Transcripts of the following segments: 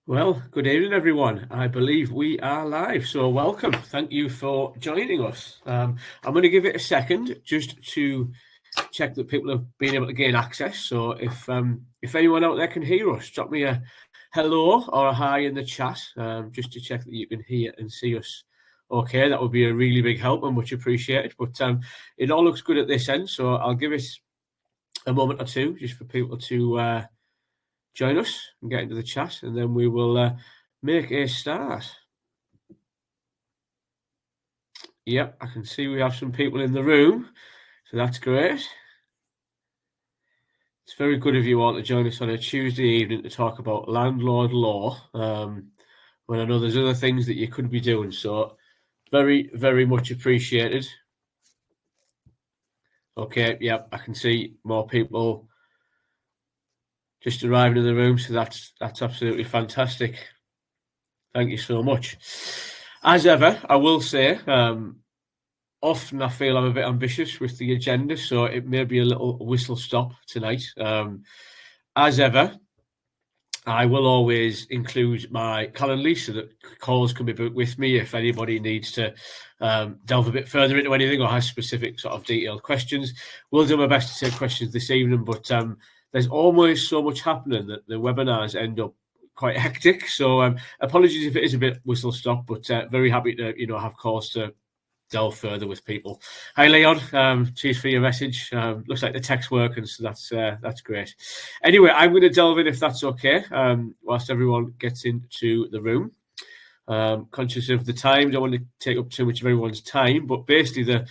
Well, good evening, everyone. I believe we are live, so welcome. Thank you for joining us. I'm going to give it a second just to check that people have been able to gain access. So if anyone out there can hear us, drop me a hello or a hi in the chat, just to check that you can hear and see us. Okay, that would be a really big help and much appreciated. But it all looks good at this end, so I'll give it a moment or two just for people to join us and get into the chat, and then we will make a start. Yep, I can see we have some people in the room, so that's great. It's very good of you all to join us on a Tuesday evening to talk about landlord law, when I know there's other things that you could be doing, so very, very much appreciated. Okay, yep, I can see more people just arriving in the room, so that's absolutely fantastic. Thank you so much. As ever, I will say, often I feel I'm a bit ambitious with the agenda, so it may be a little whistle stop tonight. As ever, I will always include my Calendly so that calls can be booked with me if anybody needs to delve a bit further into anything or has specific sort of detailed questions. We'll do my best to take questions this evening, but there's always so much happening that the webinars end up quite hectic. So apologies if it is a bit whistle stop, but very happy to have calls to delve further with people. Hi Leon, cheers for your message. Looks like the text working, so that's great. Anyway, I'm going to delve in if that's okay, whilst everyone gets into the room. Conscious of the time, don't want to take up too much of everyone's time, but basically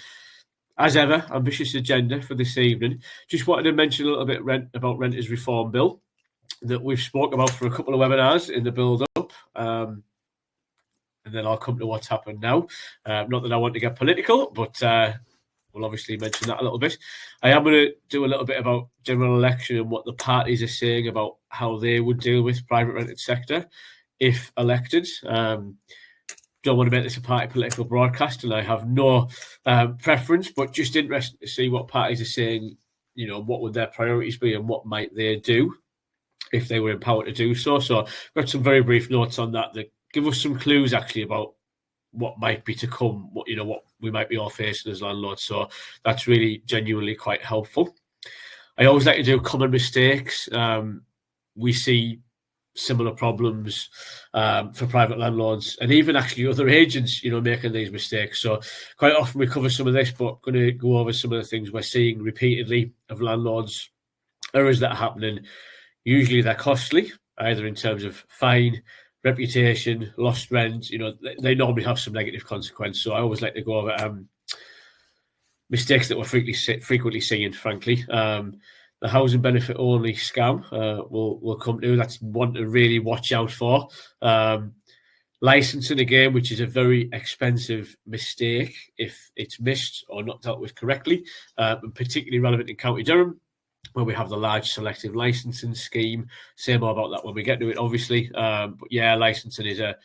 as ever, ambitious agenda for this evening. Just wanted to mention a little bit about Renters Reform Bill that we've spoke about for a couple of webinars in the build-up. And then I'll come to what's happened now. Not that I want to get political, but we'll obviously mention that a little bit. I am going to do a little bit about general election and what the parties are saying about how they would deal with private rented sector if elected. Don't want to make this a party political broadcast, and I have no preference, but just interested to see what parties are saying, what would their priorities be and what might they do if they were empowered to do so. So I've got some very brief notes on that give us some clues actually about what might be to come, what we might be all facing as landlords. So that's really genuinely quite helpful. I always like to do common mistakes. We see similar problems for private landlords and even actually other agents, making these mistakes. So quite often we cover some of this, but going to go over some of the things we're seeing repeatedly of landlords, errors that are happening. Usually they're costly, either in terms of fine, reputation, lost rent. They normally have some negative consequence. So I always like to go over mistakes that we're frequently seeing, frankly. The housing benefit only scam will come to. That's one to really watch out for. Licensing, again, which is a very expensive mistake if it's missed or not dealt with correctly, and particularly relevant in County Durham, where we have the large selective licensing scheme. Say more about that when we get to it, obviously. But yeah, licensing is a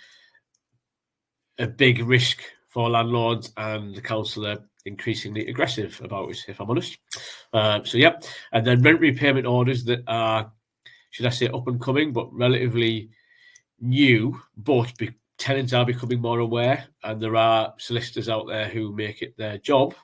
big risk for landlords, and the council are increasingly aggressive about it, if I'm honest. So yeah, and then rent repayment orders that are, should I say, up and coming, but relatively new, but tenants are becoming more aware, and there are solicitors out there who make it their job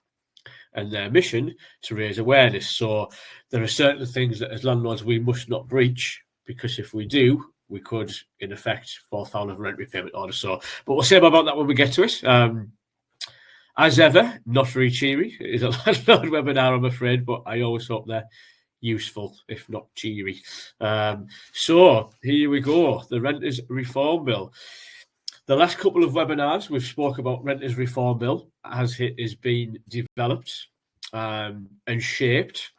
and their mission to raise awareness. So there are certain things that as landlords we must not breach, because if we do, we could, in effect, fall foul of a rent repayment order. So, but we'll say about that when we get to it. As ever, not very cheery. It is a landlord webinar, I'm afraid, but I always hope they're useful, if not cheery. So here we go, the Renters Reform Bill. The last couple of webinars we've spoke about Renters Reform Bill as it is being developed and shaped,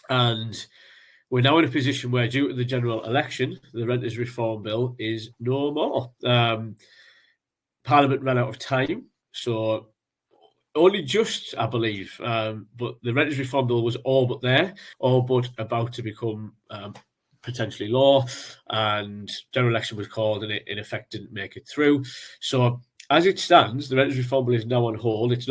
and we're now in a position where, due to the general election, the Renters Reform Bill is no more. Parliament ran out of time, so only just, I believe, but the Renters Reform Bill was all but there, all but about to become potentially law, and general election was called and it in effect didn't make it through. So as it stands, the Renters Reform Bill is now on hold. It's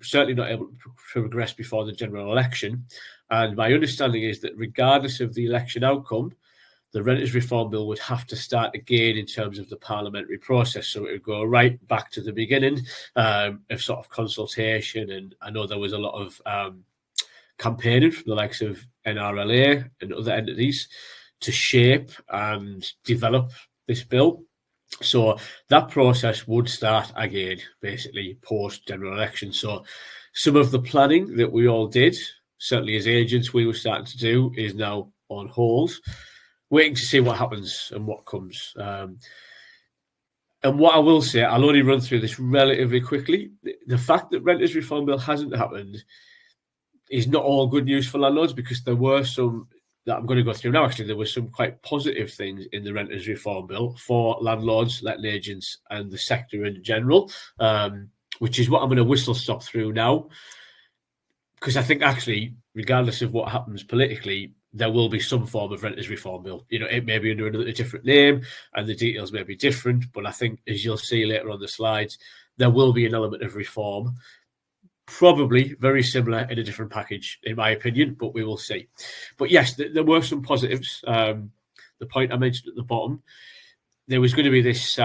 certainly not able to progress before the general election. And my understanding is that regardless of the election outcome, the Renters Reform Bill would have to start again in terms of the parliamentary process. So it would go right back to the beginning of sort of consultation. And I know there was a lot of campaigning from the likes of NRLA and other entities to shape and develop this bill. So that process would start again, basically post general election. So some of the planning that we all did, certainly as agents, we were starting to do, is now on hold, waiting to see what happens and what comes. And what I will say, I'll only run through this relatively quickly. The fact that Renters Reform Bill hasn't happened is not all good news for landlords, because there were some that I'm going to go through now. Actually, there were some quite positive things in the Renters Reform Bill for landlords, letting agents, and the sector in general, which is what I'm going to whistle stop through now. Because I think actually, regardless of what happens politically, there will be some form of Renters Reform Bill. You know, it may be under a different name and the details may be different, but I think, as you'll see later on the slides, there will be an element of reform. Probably very similar in a different package, in my opinion, but we will see. But yes, there were some positives. The point I mentioned at the bottom, there was going to be this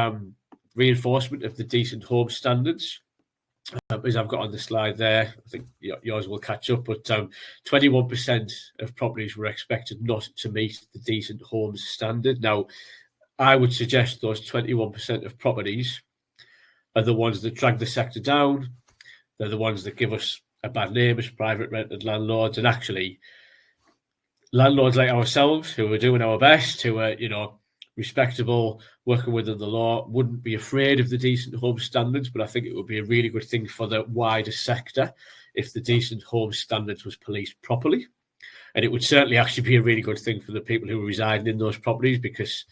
reinforcement of the decent home standards. As I've got on the slide there, I think yours will catch up, but 21% of properties were expected not to meet the decent homes standard. Now, I would suggest those 21% of properties are the ones that drag the sector down. They're the ones that give us a bad name as private rented landlords. And actually, landlords like ourselves, who are doing our best, who are, respectable, working within the law, wouldn't be afraid of the decent home standards. But I think it would be a really good thing for the wider sector if the decent home standards was policed properly. And it would certainly actually be a really good thing for the people who are residing in those properties, because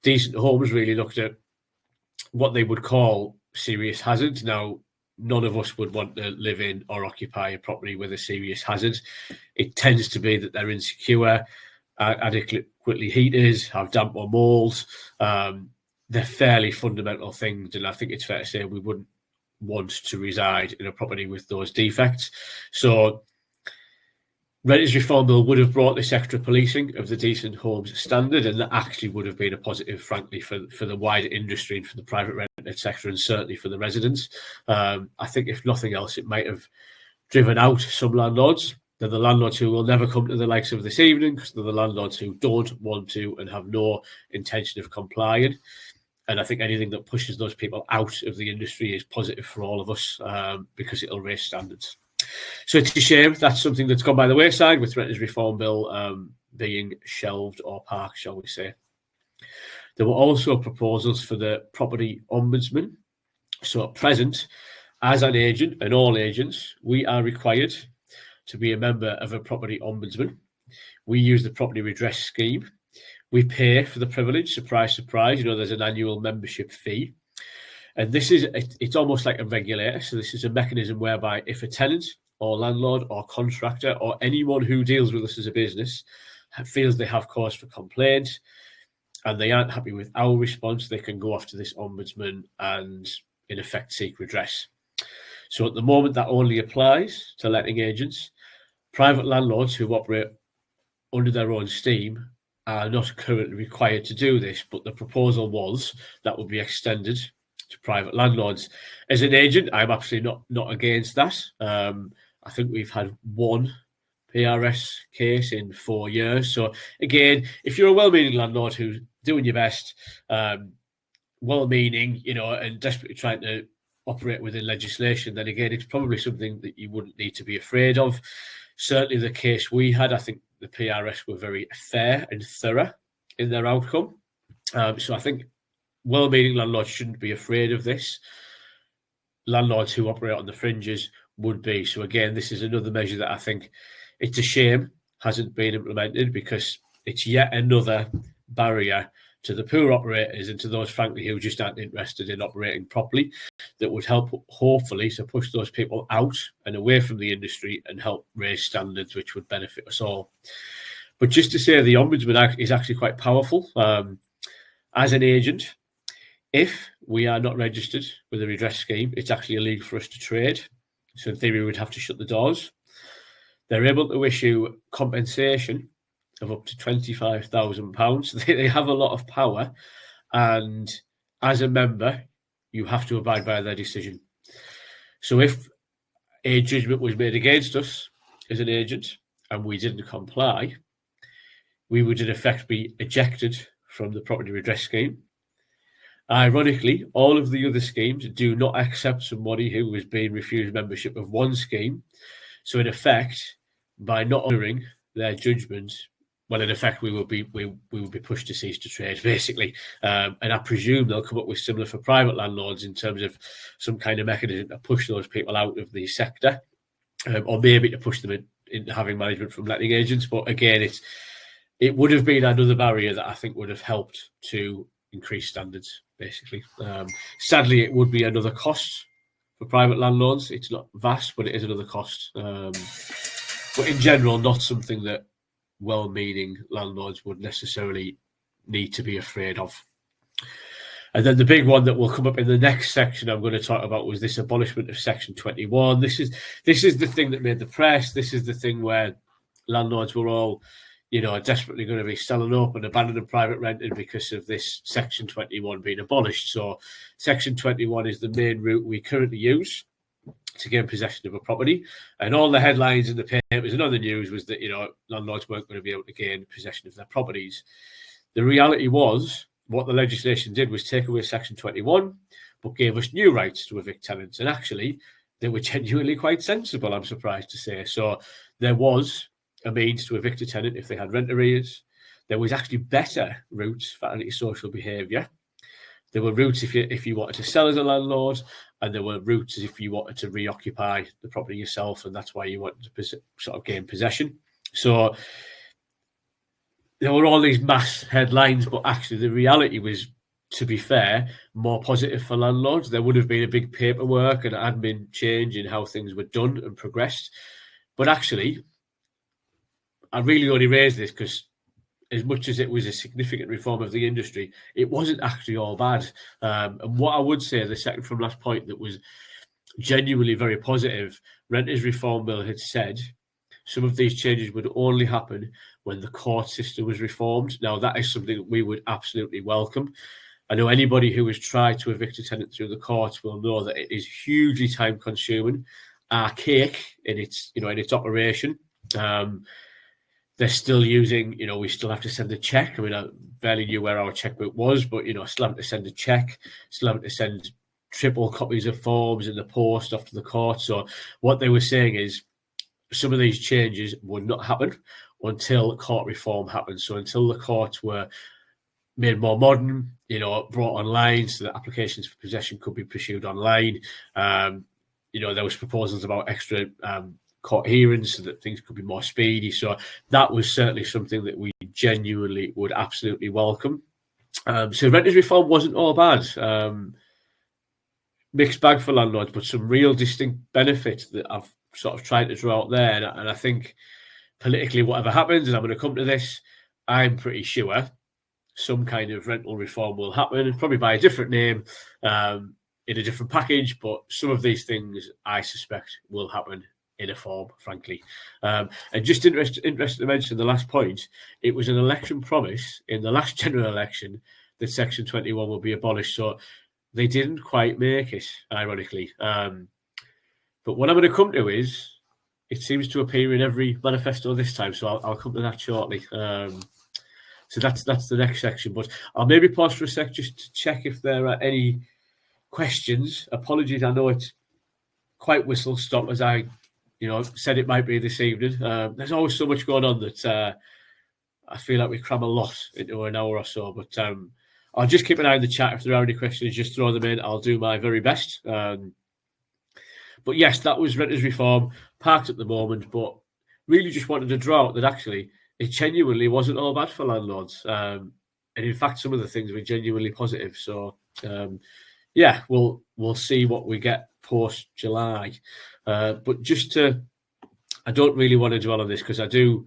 decent homes really looked at what they would call serious hazards. Now, none of us would want to live in or occupy a property with a serious hazard. It tends to be that they're insecure, adequately heated, have damp or mould. They're fairly fundamental things, and I think it's fair to say we wouldn't want to reside in a property with those defects. So Renters Reform Bill would have brought this extra policing of the decent homes standard, and that actually would have been a positive, frankly, for the wider industry and for the private rented sector, and certainly for the residents. I think, if nothing else, it might have driven out some landlords. They're the landlords who will never come to the likes of this evening, because they're the landlords who don't want to and have no intention of complying. And I think anything that pushes those people out of the industry is positive for all of us, because it'll raise standards. So it's a shame that's something that's gone by the wayside, with Renters Reform Bill being shelved or parked, shall we say. There were also proposals for the property ombudsman. So at present, as an agent, and all agents, we are required to be a member of a property ombudsman. We use the property redress scheme. We pay for the privilege, surprise, surprise. There's an annual membership fee. And it's almost like a regulator. So this is a mechanism whereby if a tenant or landlord or contractor or anyone who deals with us as a business feels they have cause for complaint and they aren't happy with our response, they can go off to this ombudsman and, in effect, seek redress. So at the moment, that only applies to letting agents. Private landlords who operate under their own steam are not currently required to do this, but the proposal was that would be extended to private landlords. As an agent, I'm absolutely not against that. I think we've had one PRS case in 4 years. So again, if you're a well-meaning landlord who's doing your best, well-meaning, and desperately trying to operate within legislation, then again, it's probably something that you wouldn't need to be afraid of. Certainly the case we had, I think the PRS were very fair and thorough in their outcome. So I think well-meaning landlords shouldn't be afraid of this. Landlords who operate on the fringes would be. So again, this is another measure that I think it's a shame hasn't been implemented, because it's yet another barrier to the poor operators and to those, frankly, who just aren't interested in operating properly, that would help, hopefully, to push those people out and away from the industry and help raise standards, which would benefit us all. But just to say, the Ombudsman is actually quite powerful. As an agent, if we are not registered with a redress scheme, it's actually illegal for us to trade. So in theory, we would have to shut the doors. They're able to issue compensation of up to £25,000. They have a lot of power, and as a member, you have to abide by their decision. So if a judgment was made against us as an agent and we didn't comply, we would in effect be ejected from the property redress scheme. Ironically, all of the other schemes do not accept somebody who has been refused membership of one scheme. So in effect, by not honouring their judgment, well, in effect, we will be pushed to cease to trade, basically. And I presume they'll come up with similar for private landlords in terms of some kind of mechanism to push those people out of the sector, or maybe to push them into having management from letting agents. But again, it would have been another barrier that I think would have helped to increase standards, basically. Sadly, it would be another cost for private landlords. It's not vast, but it is another cost. But in general, not something that well-meaning landlords would necessarily need to be afraid of. And then the big one that will come up in the next section I'm going to talk about was this abolishment of Section 21. This is the thing that made the press. This is the thing where landlords were all, desperately going to be selling up and abandoning private renting because of this Section 21 being abolished. So Section 21 is the main route we currently use to gain possession of a property, and all the headlines in the papers and other news was that landlords weren't going to be able to gain possession of their properties. The reality was, what the legislation did was take away Section 21, but gave us new rights to evict tenants, and actually they were genuinely quite sensible, I'm surprised to say. So there was a means to evict a tenant if they had rent arrears. There was actually better routes for antisocial behaviour. There were routes if you wanted to sell as a landlord, and there were routes if you wanted to reoccupy the property yourself, and that's why you wanted to sort of gain possession. So there were all these mass headlines, but actually the reality was, to be fair, more positive for landlords. There would have been a big paperwork and admin change in how things were done and progressed. But actually, I really only raised this because as much as it was a significant reform of the industry, it wasn't actually all bad. And what I would say, the second from last point that was genuinely very positive, Renters Reform Bill had said some of these changes would only happen when the court system was reformed. Now, that is something that we would absolutely welcome. I know anybody who has tried to evict a tenant through the courts will know that it is hugely time-consuming, archaic in its operation. They're still using, we still have to send a check. I mean, I barely knew where our checkbook was, but, still having to send a check, still having to send triple copies of forms in the post off to the court. So what they were saying is some of these changes would not happen until court reform happened. So until the courts were made more modern, brought online so that applications for possession could be pursued online. There was proposals about extra court hearings so that things could be more speedy. So that was certainly something that we genuinely would absolutely welcome. So renters reform wasn't all bad. Mixed bag for landlords, but some real distinct benefits that I've sort of tried to draw out there. And I think politically, whatever happens, and I'm going to come to this, I'm pretty sure some kind of rental reform will happen, probably by a different name, in a different package. But some of these things I suspect will happen in a form, frankly. And just interesting to mention the last point, it was an election promise in the last general election that Section 21 will be abolished. So they didn't quite make it, ironically. But what I'm going to come to is, it seems to appear in every manifesto this time, so I'll come to that shortly. So that's the next section. But I'll maybe pause for a sec just to check if there are any questions. Apologies, I know it's quite whistle-stop, as I said it might be this evening. There's always so much going on that I feel like we cram a lot into an hour or so. But I'll just keep an eye on the chat. If there are any questions, just throw them in. I'll do my very best. But yes, that was renters reform, parked at the moment, but really just wanted to draw out that actually it genuinely wasn't all bad for landlords. And in fact, some of the things were genuinely positive. So yeah, we'll see what we get post-July. But I don't really want to dwell on this because I do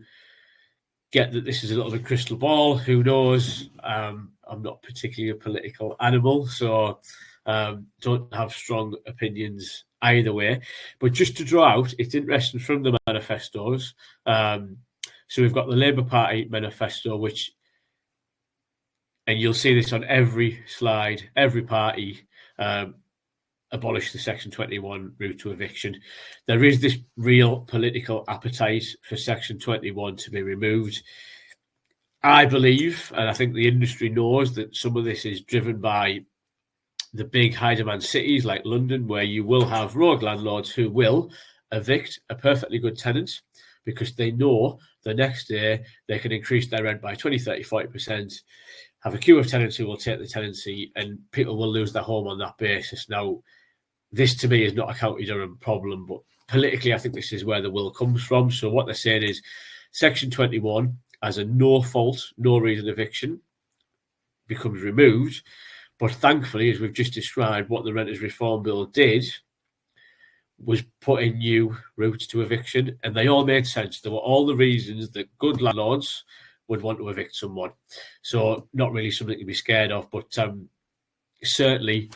get that this is a little bit crystal ball. Who knows? I'm not particularly a political animal, so don't have strong opinions either way. But just to draw out, it's interesting from the manifestos. So we've got the Labour Party manifesto, which, and you'll see this on every slide, every party abolish the Section 21 route to eviction. There is this real political appetite for Section 21 to be removed. I believe, and I think the industry knows, that some of this is driven by the big high-demand cities like London, where you will have rogue landlords who will evict a perfectly good tenant because they know the next day they can increase their rent by 20, 30, 40%, have a queue of tenants who will take the tenancy, and people will lose their home on that basis. Now, this to me is not a County Durham problem, but politically I think this is where the will comes from. So what they're saying is Section 21 as a no-fault, no-reason eviction becomes removed. But thankfully, as we've just described, what the Renters Reform Bill did was put in new routes to eviction, and they all made sense. There were all the reasons that good landlords would want to evict someone. So not really something to be scared of, but certainly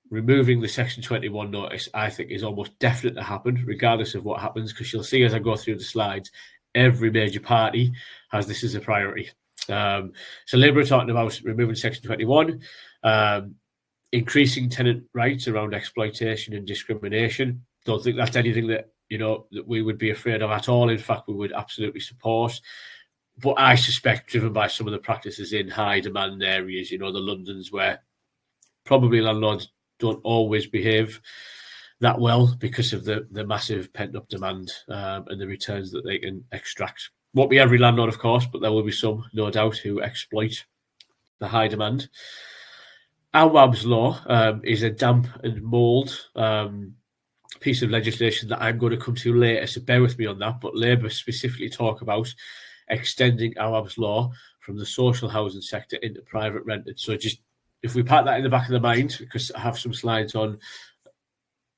removing the Section 21 notice, I think, is almost definite to happen, regardless of what happens, because you'll see as I go through the slides, every major party has this as a priority. So Labour are talking about removing Section 21, increasing tenant rights around exploitation and discrimination. Don't think that's anything that, that we would be afraid of at all. In fact, we would absolutely support. But I suspect, driven by some of the practices in high demand areas, the Londons, where probably landlords don't always behave that well because of the massive pent-up demand and the returns that they can extract. Won't be every landlord, of course, but there will be some, no doubt, who exploit the high demand. Awab's law is a damp and mould piece of legislation that I'm going to come to later, so bear with me on that. But Labour specifically talk about extending Awab's law from the social housing sector into private rented. So just, if we pack that in the back of the mind, because I have some slides on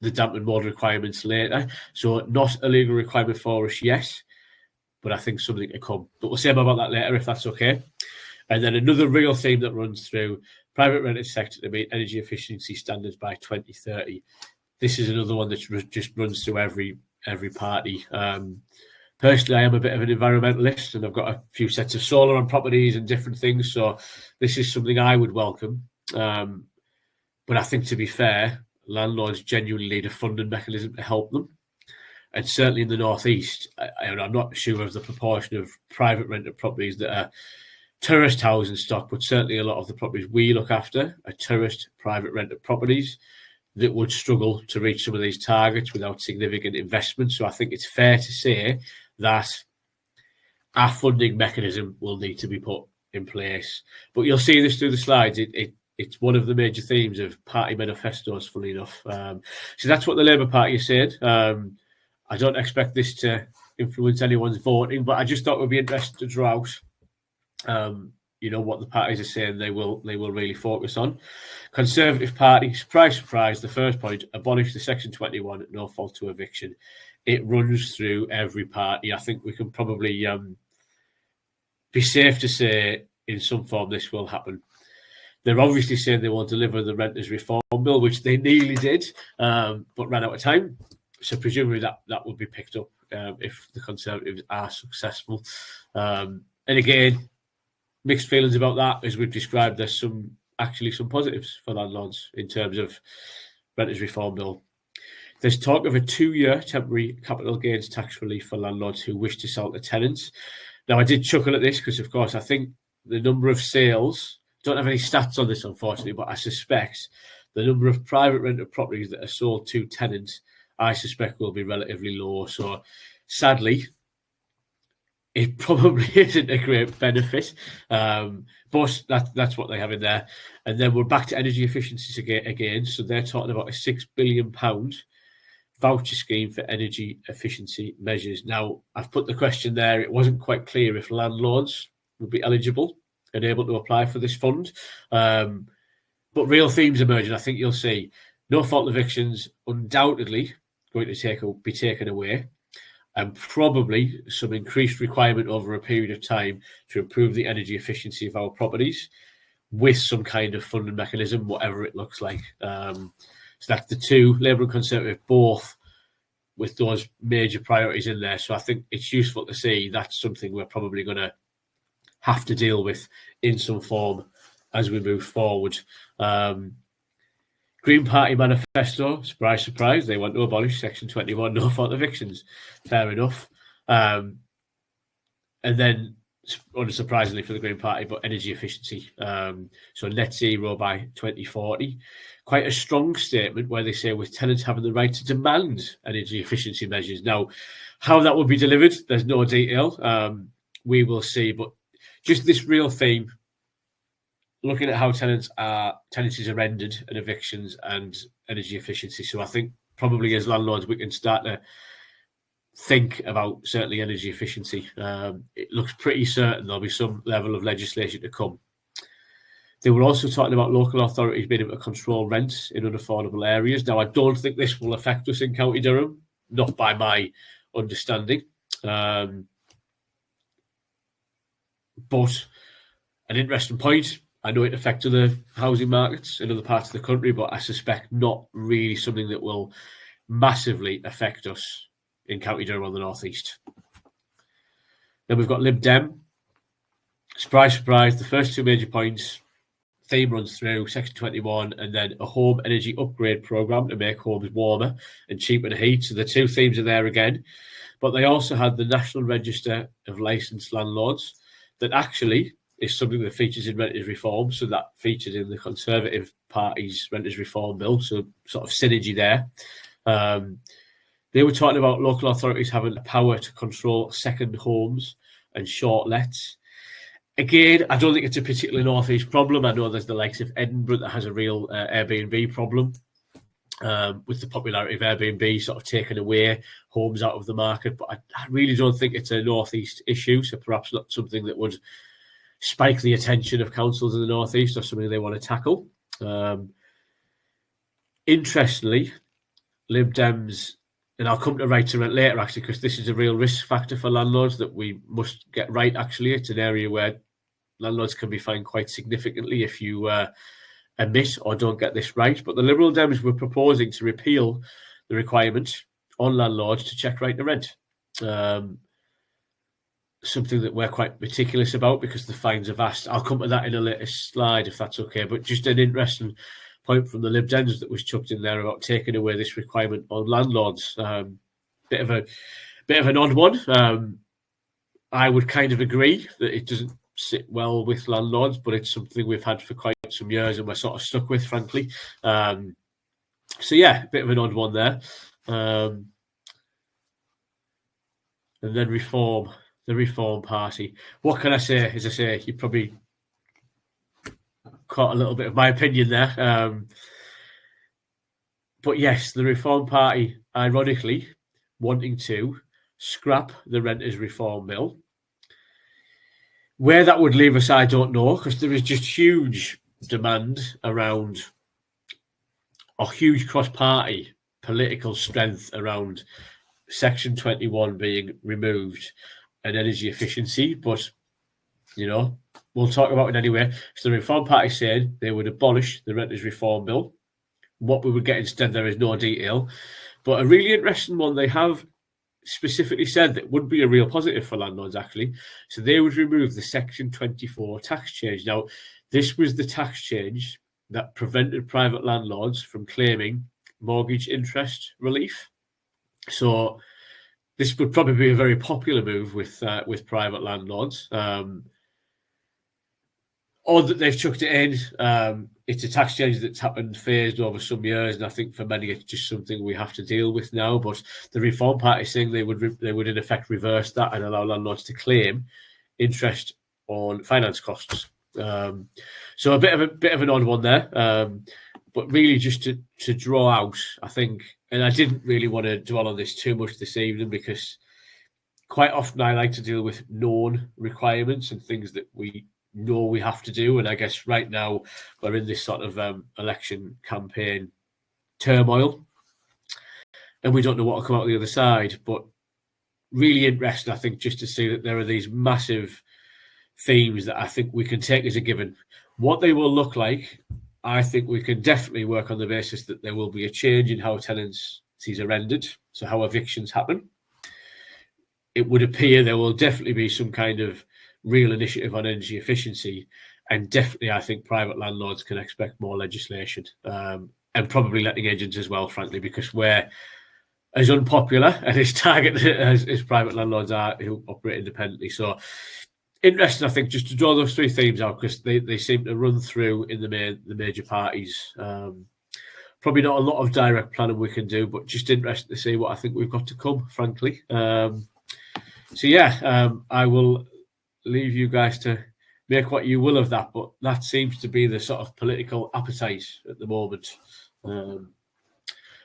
the damp and mould requirements later. So not a legal requirement for us, yes, but I think something to come. But we'll say more about that later, if that's okay. And then another real theme that runs through private rented sector to meet energy efficiency standards by 2030. This is another one that just runs through every party. Personally, I am a bit of an environmentalist, and I've got a few sets of solar on properties and different things. So this is something I would welcome. But I think, to be fair, landlords genuinely need a funding mechanism to help them. And certainly in the northeast, I'm not sure of the proportion of private rented properties that are tourist housing stock, but certainly a lot of the properties we look after are tourist private rented properties that would struggle to reach some of these targets without significant investment. So I think it's fair to say that our funding mechanism will need to be put in place. But you'll see this through the slides. It's one of the major themes of party manifestos, funnily enough. So that's what the Labour Party has said. I don't expect this to influence anyone's voting, but I just thought it would be interesting to draw out, what the parties are saying they will really focus on. Conservative Party, surprise, surprise, the first point, abolish the Section 21 no fault to eviction. It runs through every party. I think we can probably be safe to say in some form this will happen. They're obviously saying they will deliver the Renters Reform Bill, which they nearly did, but ran out of time. So presumably that would be picked up if the Conservatives are successful. And again, mixed feelings about that. As we've described, there's some positives for landlords in terms of Renters Reform Bill. There's talk of a 2-year temporary capital gains tax relief for landlords who wish to sell to tenants. Now, I did chuckle at this because, of course, I think the number of sales, don't have any stats on this, unfortunately, but I suspect the number of private rented properties that are sold to tenants, I suspect will be relatively low. So, sadly, it probably isn't a great benefit, but that's what they have in there. And then we're back to energy efficiencies again. So they're talking about a £6 billion voucher scheme for energy efficiency measures. Now, I've put the question there. It wasn't quite clear if landlords would be eligible and able to apply for this fund. But real themes emerging. I think you'll see no fault evictions undoubtedly going to be taken away, and probably some increased requirement over a period of time to improve the energy efficiency of our properties with some kind of funding mechanism, whatever it looks like. So that's the two, Labour and Conservative, both with those major priorities in there. So I think it's useful to see that's something we're probably going to have to deal with in some form as we move forward. Green Party manifesto, surprise, surprise, they want to abolish Section 21 no-fault evictions. Fair enough. And then, unsurprisingly for the Green Party, but energy efficiency. So net zero by 2040. Quite a strong statement where they say with tenants having the right to demand energy efficiency measures. Now, how that will be delivered, there's no detail. We will see. But just this real theme, looking at how tenancies are ended and evictions and energy efficiency. So I think probably as landlords, we can start to think about certainly energy efficiency. It looks pretty certain there'll be some level of legislation to come. They were also talking about local authorities being able to control rents in unaffordable areas. Now, I don't think this will affect us in County Durham, not by my understanding. But an interesting point. I know it affects other housing markets in other parts of the country, but I suspect not really something that will massively affect us in County Durham on the North East. Then we've got Lib Dem. Surprise, surprise, the first two major points. Theme runs through Section 21 and then a home energy upgrade programme to make homes warmer and cheaper to heat. So the two themes are there again. But they also had the National Register of Licensed Landlords that actually is something that features in renters reform. So that featured in the Conservative Party's renters reform bill. So sort of synergy there. They were talking about local authorities having the power to control second homes and short lets. Again, I don't think it's a particularly North East problem. I know there's the likes of Edinburgh that has a real Airbnb problem with the popularity of Airbnb sort of taking away homes out of the market. But I really don't think it's a North East issue. So perhaps not something that would spike the attention of councils in the North East or something they want to tackle. Interestingly, Lib Dems, and I'll come to right to rent later actually, because this is a real risk factor for landlords that we must get right actually. It's an area where landlords can be fined quite significantly if you omit or don't get this right. But the Liberal Dems were proposing to repeal the requirement on landlords to check right to rent. Something that we're quite meticulous about because the fines are vast. I'll come to that in a later slide if that's okay. But just an interesting point from the Lib Dems that was chucked in there about taking away this requirement on landlords. Bit of an odd one. I would kind of agree that it doesn't sit well with landlords, but it's something we've had for quite some years and we're sort of stuck with, frankly. So yeah, a bit of an odd one there. And then reform. The Reform Party. What can I say? As I say, you probably caught a little bit of my opinion there. But yes, the Reform Party, ironically, wanting to scrap the Renters Reform Bill. Where that would leave us, I don't know, because there is just huge demand around, or huge cross-party political strength around Section 21 being removed and energy efficiency, but you know, we'll talk about it anyway. So the Reform Party said they would abolish the Renters Reform Bill. What we would get instead, there is no detail, but a really interesting one. They have specifically said that would be a real positive for landlords, actually. So they would remove the Section 24 tax change. Now, this was the tax change that prevented private landlords from claiming mortgage interest relief. So this would probably be a very popular move with private landlords. Or that they've chucked it in. It's a tax change that's happened phased over some years, and I think for many it's just something we have to deal with now. But the Reform Party saying they would in effect reverse that and allow landlords to claim interest on finance costs. So a bit of an odd one there. But really just to draw out, I think, and I didn't really want to dwell on this too much this evening because quite often I like to deal with known requirements and things that we know we have to do. And I guess right now we're in this sort of election campaign turmoil and we don't know what will come out the other side. But really interesting, I think, just to see that there are these massive themes that I think we can take as a given. What they will look like, I think we can definitely work on the basis that there will be a change in how tenants tenancies are ended, so how evictions happen, it would appear there will definitely be some kind of real initiative on energy efficiency. And definitely, I think private landlords can expect more legislation, and probably letting agents as well, frankly, because we're as unpopular and as targeted as private landlords are who operate independently. So interesting, I think, just to draw those three themes out, because they seem to run through in the major parties. Probably not a lot of direct planning we can do, but just interesting to see what I think we've got to come, frankly. So yeah, I will leave you guys to make what you will of that, but that seems to be the sort of political appetite at the moment.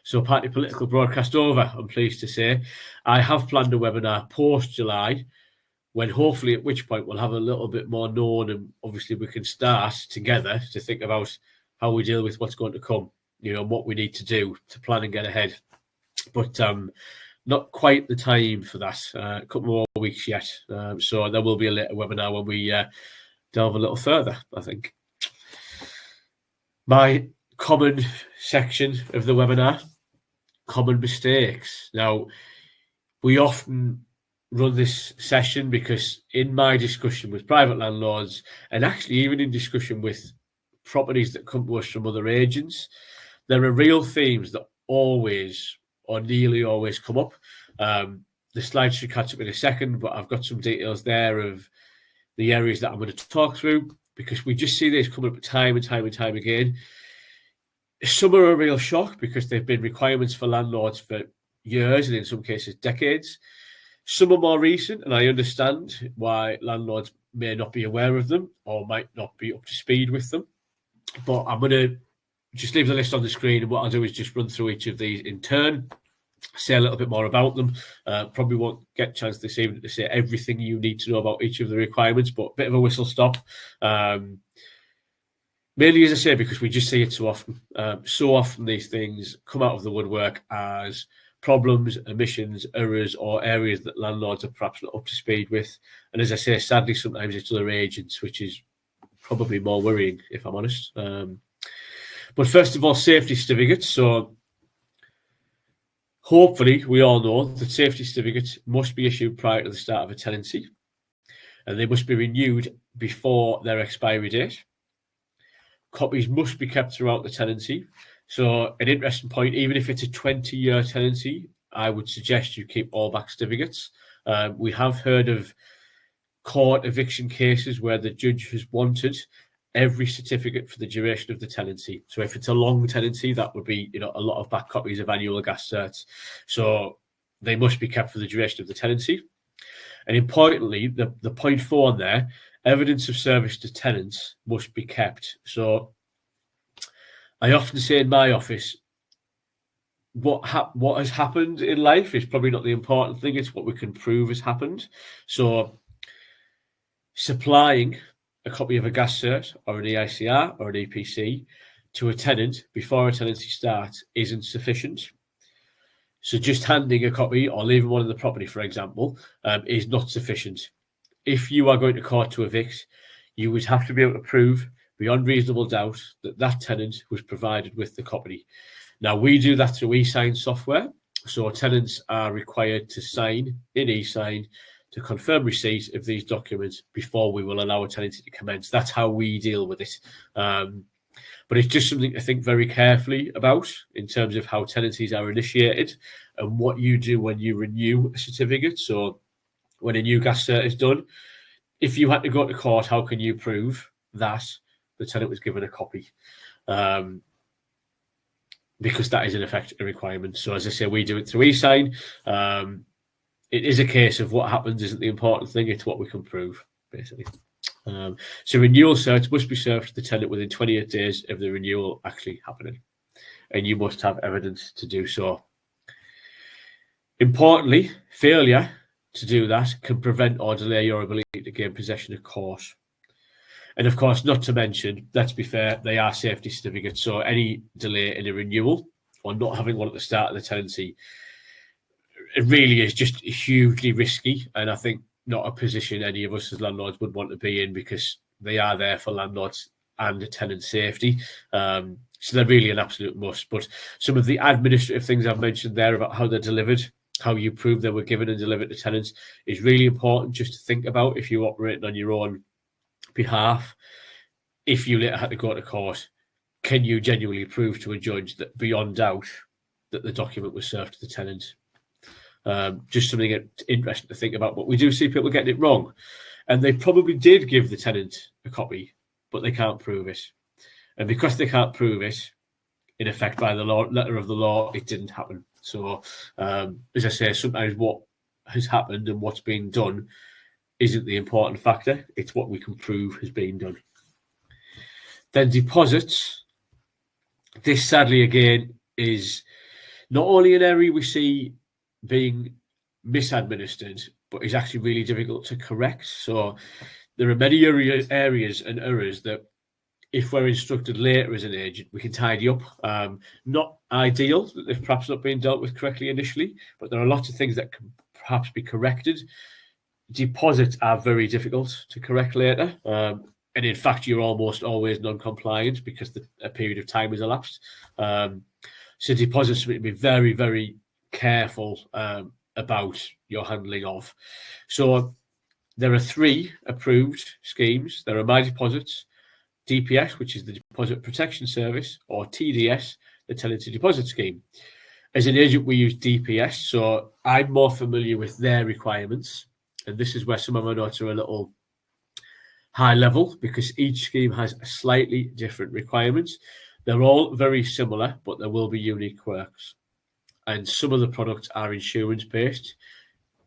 So party political broadcast over, I'm pleased to say. I have planned a webinar post-July, when hopefully at which point we'll have a little bit more known, and obviously we can start together to think about how we deal with what's going to come, what we need to do to plan and get ahead. But not quite the time for that. A couple more weeks yet. So there will be a later webinar when we delve a little further, I think. My common section of the webinar, common mistakes. Now, we often run this session because in my discussion with private landlords, and actually even in discussion with properties that come to us from other agents, there are real themes that always or nearly always come up. The slides should catch up in a second, but I've got some details there of the areas that I'm going to talk through, because we just see this coming up time and time and time again. Some are a real shock because they've been requirements for landlords for years and in some cases decades. Some are more recent, and I understand why landlords may not be aware of them or might not be up to speed with them. But I'm going to just leave the list on the screen, and what I'll do is just run through each of these in turn, say a little bit more about them. Probably won't get a chance this evening to say everything you need to know about each of the requirements, but a bit of a whistle stop. Mainly, as I say, because we just see it so often. So often these things come out of the woodwork as problems, omissions, errors, or areas that landlords are perhaps not up to speed with. And as I say, sadly, sometimes it's other agents, which is probably more worrying, if I'm honest. But first of all, safety certificates. So hopefully we all know that safety certificates must be issued prior to the start of a tenancy, and they must be renewed before their expiry date. Copies must be kept throughout the tenancy. So an interesting point, even if it's a 20-year tenancy, I would suggest you keep all back certificates. We have heard of court eviction cases where the judge has wanted every certificate for the duration of the tenancy. So if it's a long tenancy, that would be a lot of back copies of annual gas certs. So they must be kept for the duration of the tenancy. And importantly, the point 4 on there, evidence of service to tenants must be kept. So I often say in my office, what has happened in life is probably not the important thing. It's what we can prove has happened. So supplying a copy of a gas cert or an EICR or an EPC to a tenant before a tenancy starts isn't sufficient. So just handing a copy or leaving one in the property, for example, is not sufficient. If you are going to court to evict, you would have to be able to prove beyond reasonable doubt that that tenant was provided with the copy. Now, we do that through e-sign software. So tenants are required to sign in e-sign to confirm receipt of these documents before we will allow a tenancy to commence. That's how we deal with it. But it's just something to think very carefully about in terms of how tenancies are initiated and what you do when you renew a certificate. So when a new gas cert is done, if you had to go to court, how can you prove that the tenant was given a copy? Because that is in effect a requirement. So as I say, we do it through e-sign. It is a case of what happens isn't the important thing, it's what we can prove, basically. So renewal certs must be served to the tenant within 28 days of the renewal actually happening, and you must have evidence to do so. Importantly, failure to do that can prevent or delay your ability to gain possession of court. And of course, not to mention, let's be fair, they are safety certificates, so any delay in a renewal or not having one at the start of the tenancy, it really is just hugely risky, and I think not a position any of us as landlords would want to be in, because they are there for landlords and tenant safety. So they're really an absolute must. But some of the administrative things I've mentioned there about how they're delivered, how you prove they were given and delivered to tenants, is really important just to think about if you're operating on your own behalf. If you later had to go to court, can you genuinely prove to a judge that beyond doubt that the document was served to the tenant? Just something interesting to think about. But we do see people getting it wrong. And they probably did give the tenant a copy, but they can't prove it. And because they can't prove it, in effect, by the letter of the law, it didn't happen. So, as I say, sometimes what has happened and what's being done isn't the important factor. It's what we can prove has been done. Then deposits. This, sadly, again, is not only an area we see being misadministered, but is actually really difficult to correct. So there are many areas and errors that, if we're instructed later as an agent, we can tidy up. Not ideal that they've perhaps not been dealt with correctly initially, but there are lots of things that can perhaps be corrected. Deposits are very difficult to correct later. And in fact, you're almost always non-compliant because a period of time has elapsed. So deposits, we need to be very, very careful about your handling of. So there are 3 approved schemes. There are My Deposits, DPS, which is the Deposit Protection Service, or TDS, the Tenancy Deposit Scheme. As an agent, we use DPS, so I'm more familiar with their requirements. And this is where some of my notes are a little high level, because each scheme has slightly different requirements. They're all very similar, but there will be unique quirks. And some of the products are insurance-based.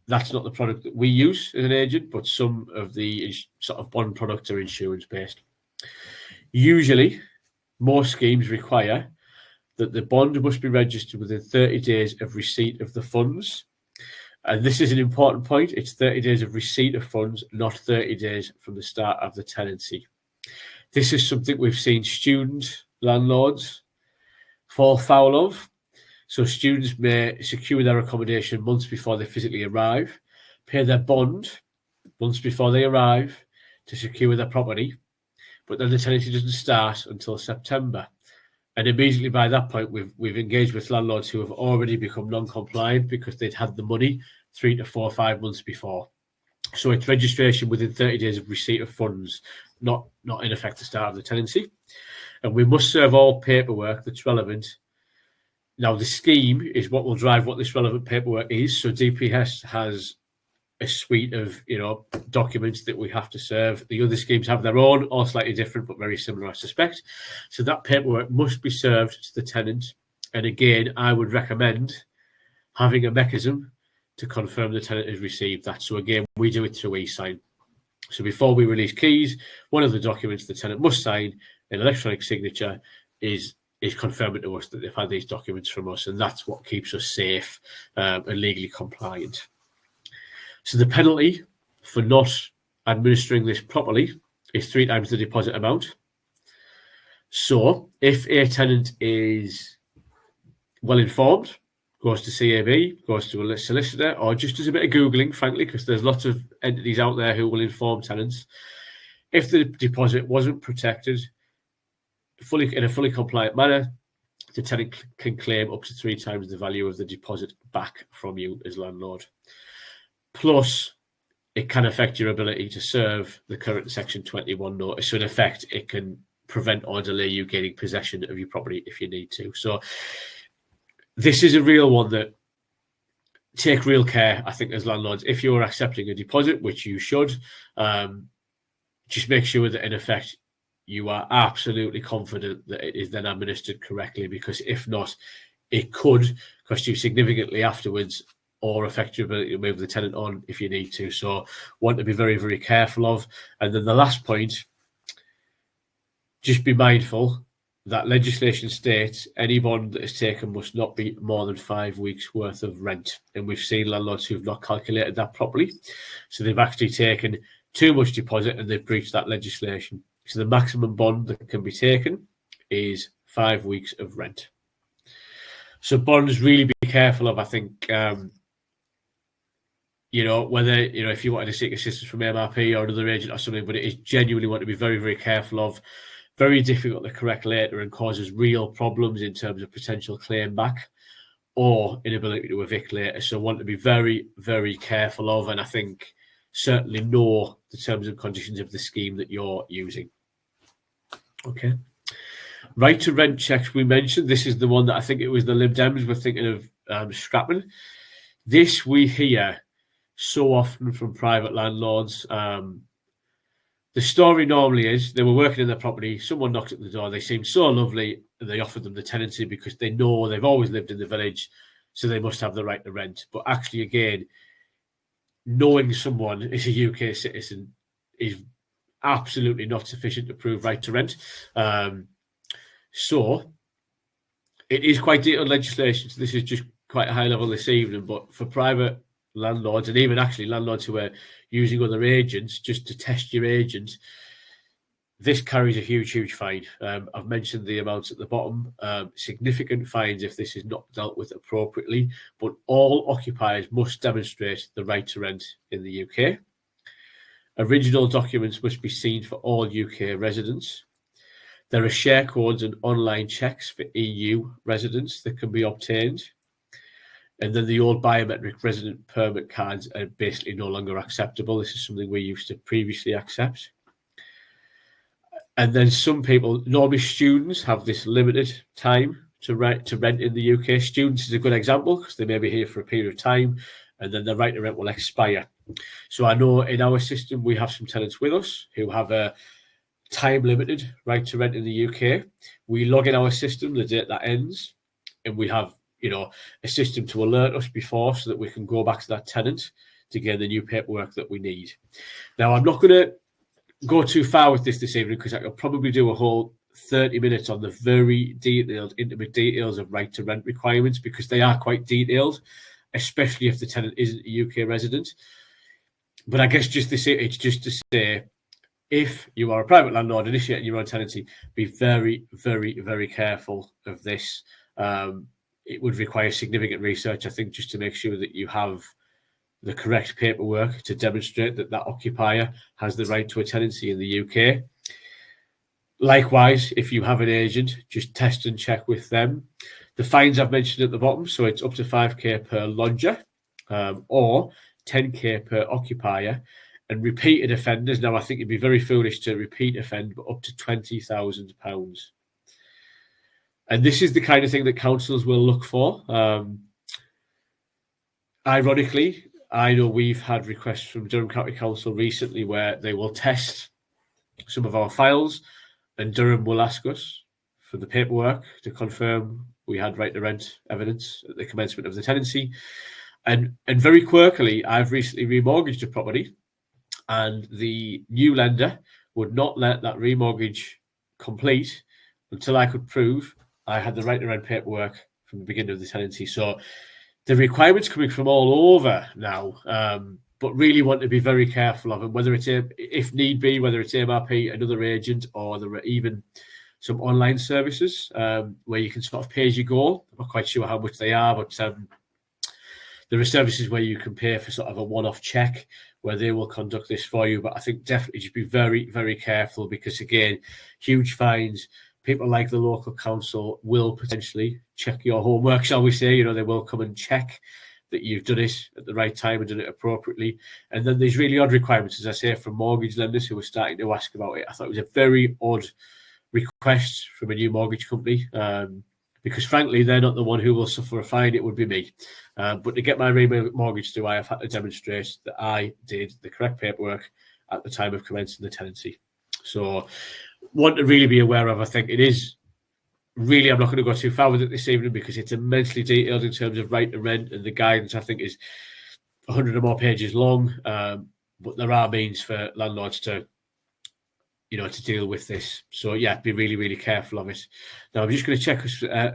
That's not the product that we use as an agent, but some of the sort of bond products are insurance-based. Usually, most schemes require that the bond must be registered within 30 days of receipt of the funds. And this is an important point. It's 30 days of receipt of funds, not 30 days from the start of the tenancy. This is something we've seen student landlords fall foul of. So students may secure their accommodation months before they physically arrive, pay their bond months before they arrive to secure their property, but then the tenancy doesn't start until September. And immediately by that point, we've engaged with landlords who have already become non-compliant because they'd had the money 3 to 4 or 5 months before. So it's registration within 30 days of receipt of funds, not in effect the start of the tenancy. And we must serve all paperwork that's relevant. Now, the scheme is what will drive what this relevant paperwork is. So DPS has a suite of documents that we have to serve. The other schemes have their own, or slightly different, but very similar, I suspect. So that paperwork must be served to the tenant. And again, I would recommend having a mechanism to confirm the tenant has received that. So again, we do it through e-sign. So before we release keys, one of the documents the tenant must sign, an electronic signature, is confirming to us that they've had these documents from us, and that's what keeps us safe and legally compliant. So the penalty for not administering this properly is 3 times the deposit amount. So if a tenant is well informed, goes to CAB, goes to a solicitor, or just does a bit of Googling, frankly, because there's lots of entities out there who will inform tenants. If the deposit wasn't protected in a fully compliant manner, the tenant can claim up to 3 times the value of the deposit back from you as landlord. Plus, it can affect your ability to serve the current Section 21 notice. So in effect, it can prevent or delay you gaining possession of your property if you need to. So this is a real one that take real care, I think, as landlords. If you're accepting a deposit, which you should, just make sure that in effect you are absolutely confident that it is then administered correctly, because if not, it could cost you significantly afterwards or affect your ability to move the tenant on if you need to. So want to be very, very careful of. And then the last point, just be mindful that legislation states any bond that is taken must not be more than 5 weeks worth of rent. And we've seen landlords who've not calculated that properly. So they've actually taken too much deposit and they've breached that legislation. So the maximum bond that can be taken is 5 weeks of rent. So bonds, really be careful of, I think, whether, if you wanted to seek assistance from MRP or another agent or something, but it is genuinely want to be very, very careful of. very difficult to correct later and causes real problems in terms of potential claim back or inability to evict later. So want to be very, very careful of, and I think certainly know the terms and conditions of the scheme that you're using. Okay. Right to rent checks we mentioned. This is the one that I think it was the Lib Dems were thinking of scrapping. This we hear so often from private landlords. The story normally is they were working in their property, someone knocked at the door, they seemed so lovely, and they offered them the tenancy because they know they've always lived in the village, so they must have the right to rent. But actually, again, knowing someone is a UK citizen is absolutely not sufficient to prove right to rent. So it is quite detailed legislation. So this is just quite a high level this evening, but for private landlords and even actually landlords who are using other agents just to test your agent, this carries a huge fine. I've mentioned the amounts at the bottom, significant fines if this is not dealt with appropriately, but all occupiers must demonstrate the right to rent in the UK. Original documents must be seen for all UK residents. There are share codes and online checks for EU residents that can be obtained. And then the old biometric resident permit cards are basically no longer acceptable. This is something we used to previously accept. And then some people, normally students, have this limited time to rent in the UK. Students is a good example because they may be here for a period of time and then their right to rent will expire. So I know in our system we have some tenants with us who have a time-limited right to rent in the UK. We log in our system the date that ends, and we have a system to alert us before so that we can go back to that tenant to get the new paperwork that we need. Now, I'm not going to go too far with this evening because I could probably do a whole 30 minutes on the very detailed, intimate details of right to rent requirements because they are quite detailed, especially if the tenant isn't a UK resident. But I guess just to say, if you are a private landlord initiating your own tenancy, be very, very, very careful of this. It would require significant research, I think, just to make sure that you have the correct paperwork to demonstrate that that occupier has the right to a tenancy in the UK. Likewise, if you have an agent, just test and check with them. The fines I've mentioned at the bottom, so it's up to 5k per lodger or 10k per occupier. And repeated offenders, now I think it'd be very foolish to repeat offend, but up to £20,000. And this is the kind of thing that councils will look for. Ironically, I know we've had requests from Durham County Council recently where they will test some of our files and Durham will ask us for the paperwork to confirm we had right to rent evidence at the commencement of the tenancy. And very quirkily, I've recently remortgaged a property and the new lender would not let that remortgage complete until I could prove I had the right to rent paperwork from the beginning of the tenancy. So the requirements coming from all over now, but really want to be very careful of them, whether it's, if need be, whether it's MRP, another agent, or there are even some online services where you can sort of pay as you go. I'm not quite sure how much they are, but there are services where you can pay for sort of a one-off check where they will conduct this for you. But I think definitely just be very, very careful because, again, huge fines. People like the local council will potentially check your homework, shall we say. They will come and check that you've done it at the right time and done it appropriately. And then there's really odd requirements, as I say, from mortgage lenders who are starting to ask about it. I thought it was a very odd request from a new mortgage company because, frankly, they're not the one who will suffer a fine. It would be me. But to get my remortgage through, I have had to demonstrate that I did the correct paperwork at the time of commencing the tenancy. So want to really be aware of, I think it is really, I'm not going to go too far with it this evening because it's immensely detailed in terms of right to rent, and the guidance, I think, is 100 or more pages long. But there are means for landlords to deal with this. So yeah, be really, really careful of it. Now I'm just going to check.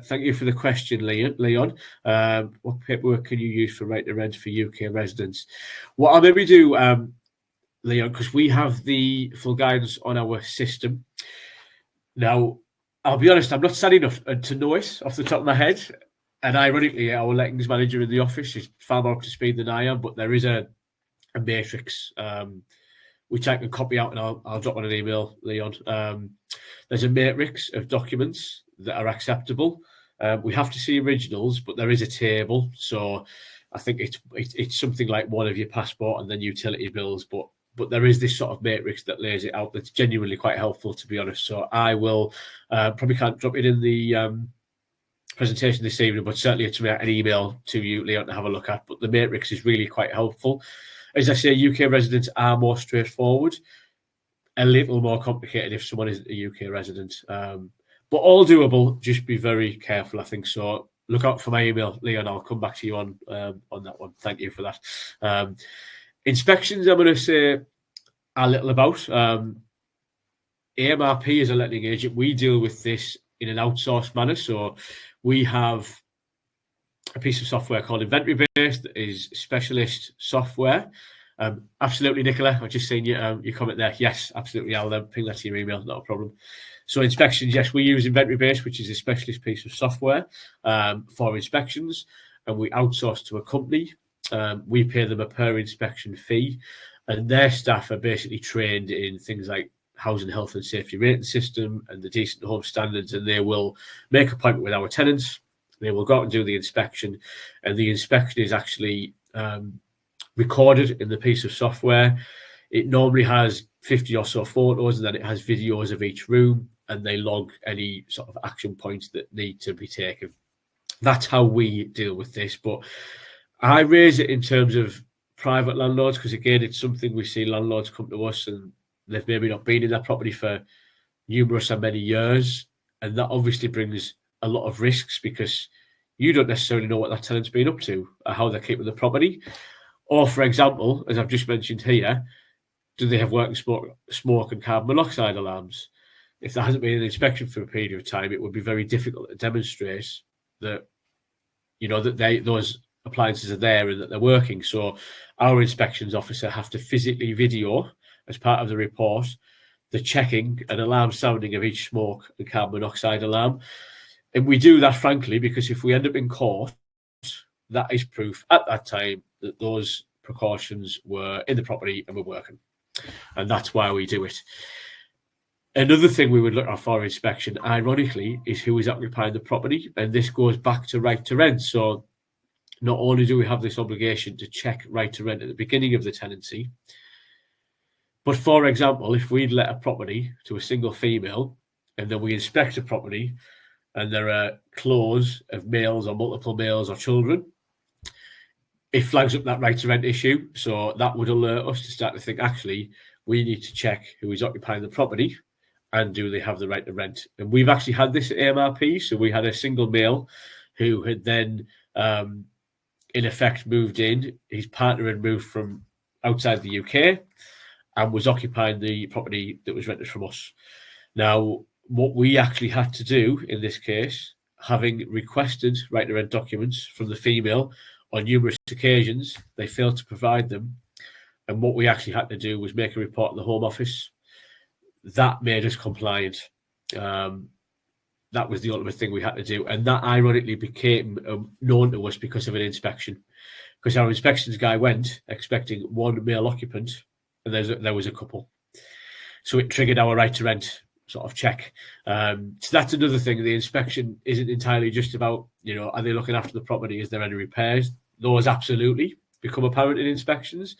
Thank you for the question, Leon. What paperwork can you use for right to rent for UK residents? What I'll maybe do, Leon, because we have the full guidance on our system. Now, I'll be honest, I'm not sad enough to know it off the top of my head. And ironically, our lettings manager in the office is far more up to speed than I am, but there is a matrix which I can copy out and I'll drop on an email, Leon. there's a matrix of documents that are acceptable. We have to see originals, but there is a table. So I think it's something like one of your passport and then utility bills, but there is this sort of matrix that lays it out that's genuinely quite helpful, to be honest. So I will probably can't drop it in the presentation this evening, but certainly it's an email to you, Leon, to have a look at. But the matrix is really quite helpful. As I say, UK residents are more straightforward, a little more complicated if someone isn't a UK resident. But all doable, just be very careful, I think. So look out for my email, Leon. I'll come back to you on that one. Thank you for that. Inspections, I'm going to say a little about. AMRP is a letting agent. We deal with this in an outsourced manner. So we have a piece of software called Inventory Based that is specialist software. Absolutely, Nicola. I've just seen your comment there. Yes, absolutely. I'll ping that to your email. Not a problem. So inspections, yes, we use Inventory Based, which is a specialist piece of software for inspections, and we outsource to a company. We pay them a per inspection fee, and their staff are basically trained in things like housing health and safety rating system and the decent home standards, and they will make an appointment with our tenants. They will go out and do the inspection, and the inspection is actually recorded in the piece of software. It normally has 50 or so photos, and then it has videos of each room, and they log any sort of action points that need to be taken. That's how we deal with this. But I raise it in terms of private landlords, because again, it's something we see landlords come to us and they've maybe not been in that property for numerous and many years. And that obviously brings a lot of risks, because you don't necessarily know what that tenant's been up to or how they're keeping the property. Or, for example, as I've just mentioned here, do they have working smoke and carbon monoxide alarms? If there hasn't been an inspection for a period of time, it would be very difficult to demonstrate that, you know, that those appliances are there and that they're working. So our inspections officer have to physically video, as part of the report, the checking and alarm sounding of each smoke and carbon monoxide alarm. And we do that, frankly, because if we end up in court, that is proof at that time that those precautions were in the property and were working. And that's why we do it. Another thing we would look at for inspection, ironically, is who is occupying the property. And this goes back to right to rent. So not only do we have this obligation to check right to rent at the beginning of the tenancy, but for example, if we'd let a property to a single female and then we inspect a property and there are clause of males or multiple males or children, it flags up that right to rent issue. So that would alert us to start to think, actually, we need to check who is occupying the property and do they have the right to rent. And we've actually had this at AMRP. So we had a single male who had then, in effect, moved in. His partner had moved from outside the UK and was occupying the property that was rented from us. Now, what we actually had to do in this case, having requested right to rent documents from the female on numerous occasions, they failed to provide them. And what we actually had to do was make a report to the Home Office. That made us compliant. That was the ultimate thing we had to do. And that ironically became known to us because of an inspection. Because our inspections guy went expecting one male occupant, and there was a couple. So it triggered our right to rent sort of check. So that's another thing. The inspection isn't entirely just about, you know, are they looking after the property? Is there any repairs? Those absolutely become apparent in inspections.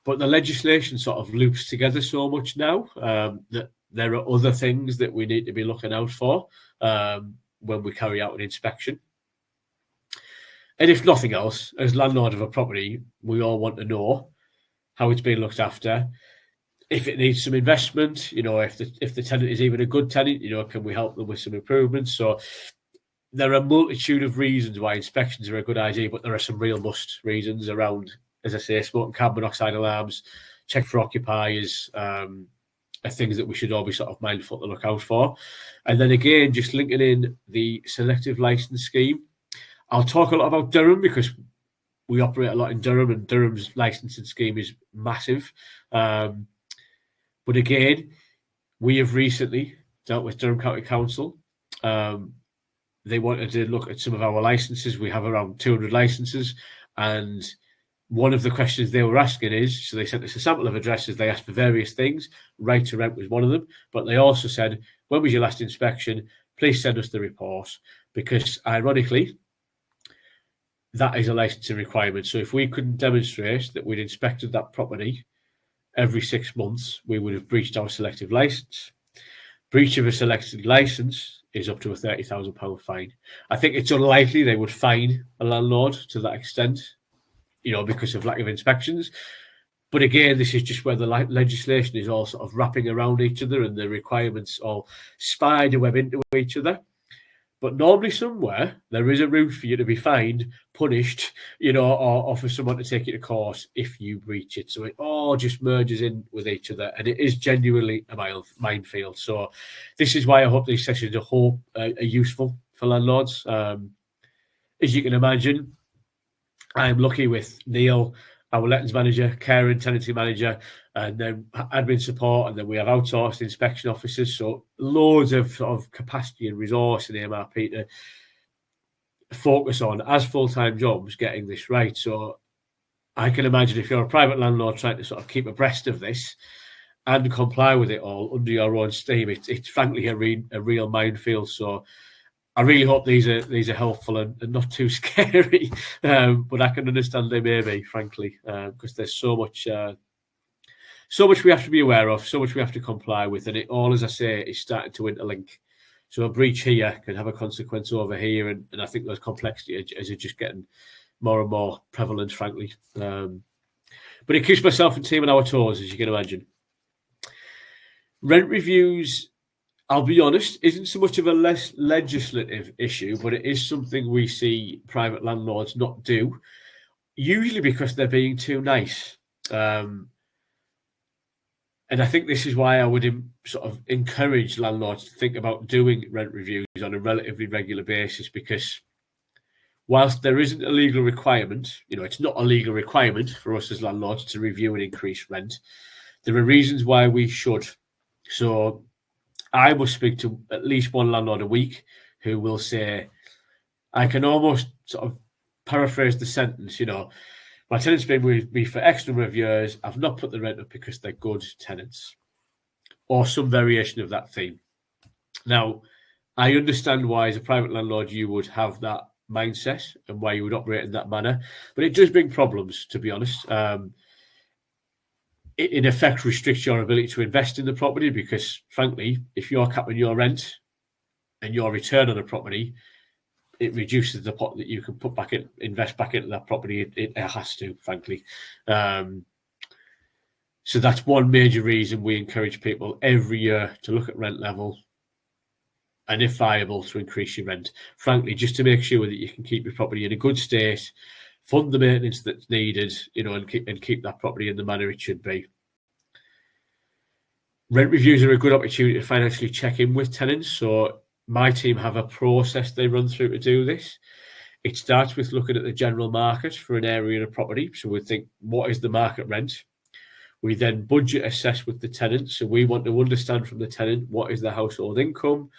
But the legislation sort of loops together so much now that there are other things that we need to be looking out for when we carry out an inspection. And if nothing else, as landlord of a property, we all want to know how it's being looked after. If it needs some investment, you know, if the tenant is even a good tenant, you know, can we help them with some improvements? So there are a multitude of reasons why inspections are a good idea, but there are some real must reasons around, as I say, smoke and carbon monoxide alarms, check for occupiers, are things that we should all be sort of mindful to look out for. And then again, just linking in the selective license scheme. I'll talk a lot about Durham because we operate a lot in Durham, and Durham's licensing scheme is massive. But again, we have recently dealt with Durham County Council. They wanted to look at some of our licenses. We have around 200 licenses, and one of the questions they were asking is, so they sent us a sample of addresses, they asked for various things, right to rent was one of them, but they also said, when was your last inspection? Please send us the report, because ironically, that is a licensing requirement. So if we couldn't demonstrate that we'd inspected that property every 6 months, we would have breached our selective license. Breach of a selected license is up to a £30,000 fine. I think it's unlikely they would fine a landlord to that extent, because of lack of inspections. But again, this is just where the legislation is all sort of wrapping around each other and the requirements all spiderweb into each other. But normally somewhere there is a route for you to be fined, punished, or for someone to take you to court if you breach it. So it all just merges in with each other, and it is genuinely a minefield. So this is why I hope these sessions are useful for landlords. As you can imagine, I'm lucky with Neil, our lettings manager, Karen, tenancy manager, and then admin support, and then we have outsourced inspection officers. So loads of capacity and resource in AMRP to focus on as full-time jobs getting this right. So I can imagine if you're a private landlord trying to sort of keep abreast of this and comply with it all under your own steam, it's frankly a real minefield. So I really hope these are helpful and not too scary, but I can understand they may be, frankly, because there's so much we have to be aware of, so much we have to comply with, and it all, as I say, is starting to interlink. So a breach here can have a consequence over here, and I think those complexities are just getting more and more prevalent, frankly. But it keeps myself and team on our toes, as you can imagine. Rent reviews, I'll be honest, isn't so much of a less legislative issue, but it is something we see private landlords not do, usually because they're being too nice. And I think this is why I would sort of encourage landlords to think about doing rent reviews on a relatively regular basis, because whilst there isn't a legal requirement, it's not a legal requirement for us as landlords to review and increase rent, there are reasons why we should. So I must speak to at least one landlord a week who will say, I can almost sort of paraphrase the sentence, my tenant's been with me for X number of years. I've not put the rent up because they're good tenants, or some variation of that theme. Now, I understand why, as a private landlord, you would have that mindset and why you would operate in that manner, but it does bring problems, to be honest. It in effect restricts your ability to invest in the property, because, frankly, if you're capping your rent and your return on a property, it reduces the pot that you can invest back into that property. It has to, frankly. So that's one major reason we encourage people every year to look at rent level, and if viable, to increase your rent. Frankly, just to make sure that you can keep your property in a good state, fund the maintenance that's needed, and keep that property in the manner it should be. Rent reviews are a good opportunity to financially check in with tenants. So my team have a process they run through to do this. It starts with looking at the general market for an area of property. So we think, what is the market rent? We then budget assess with the tenant. So we want to understand from the tenant, what is their household income?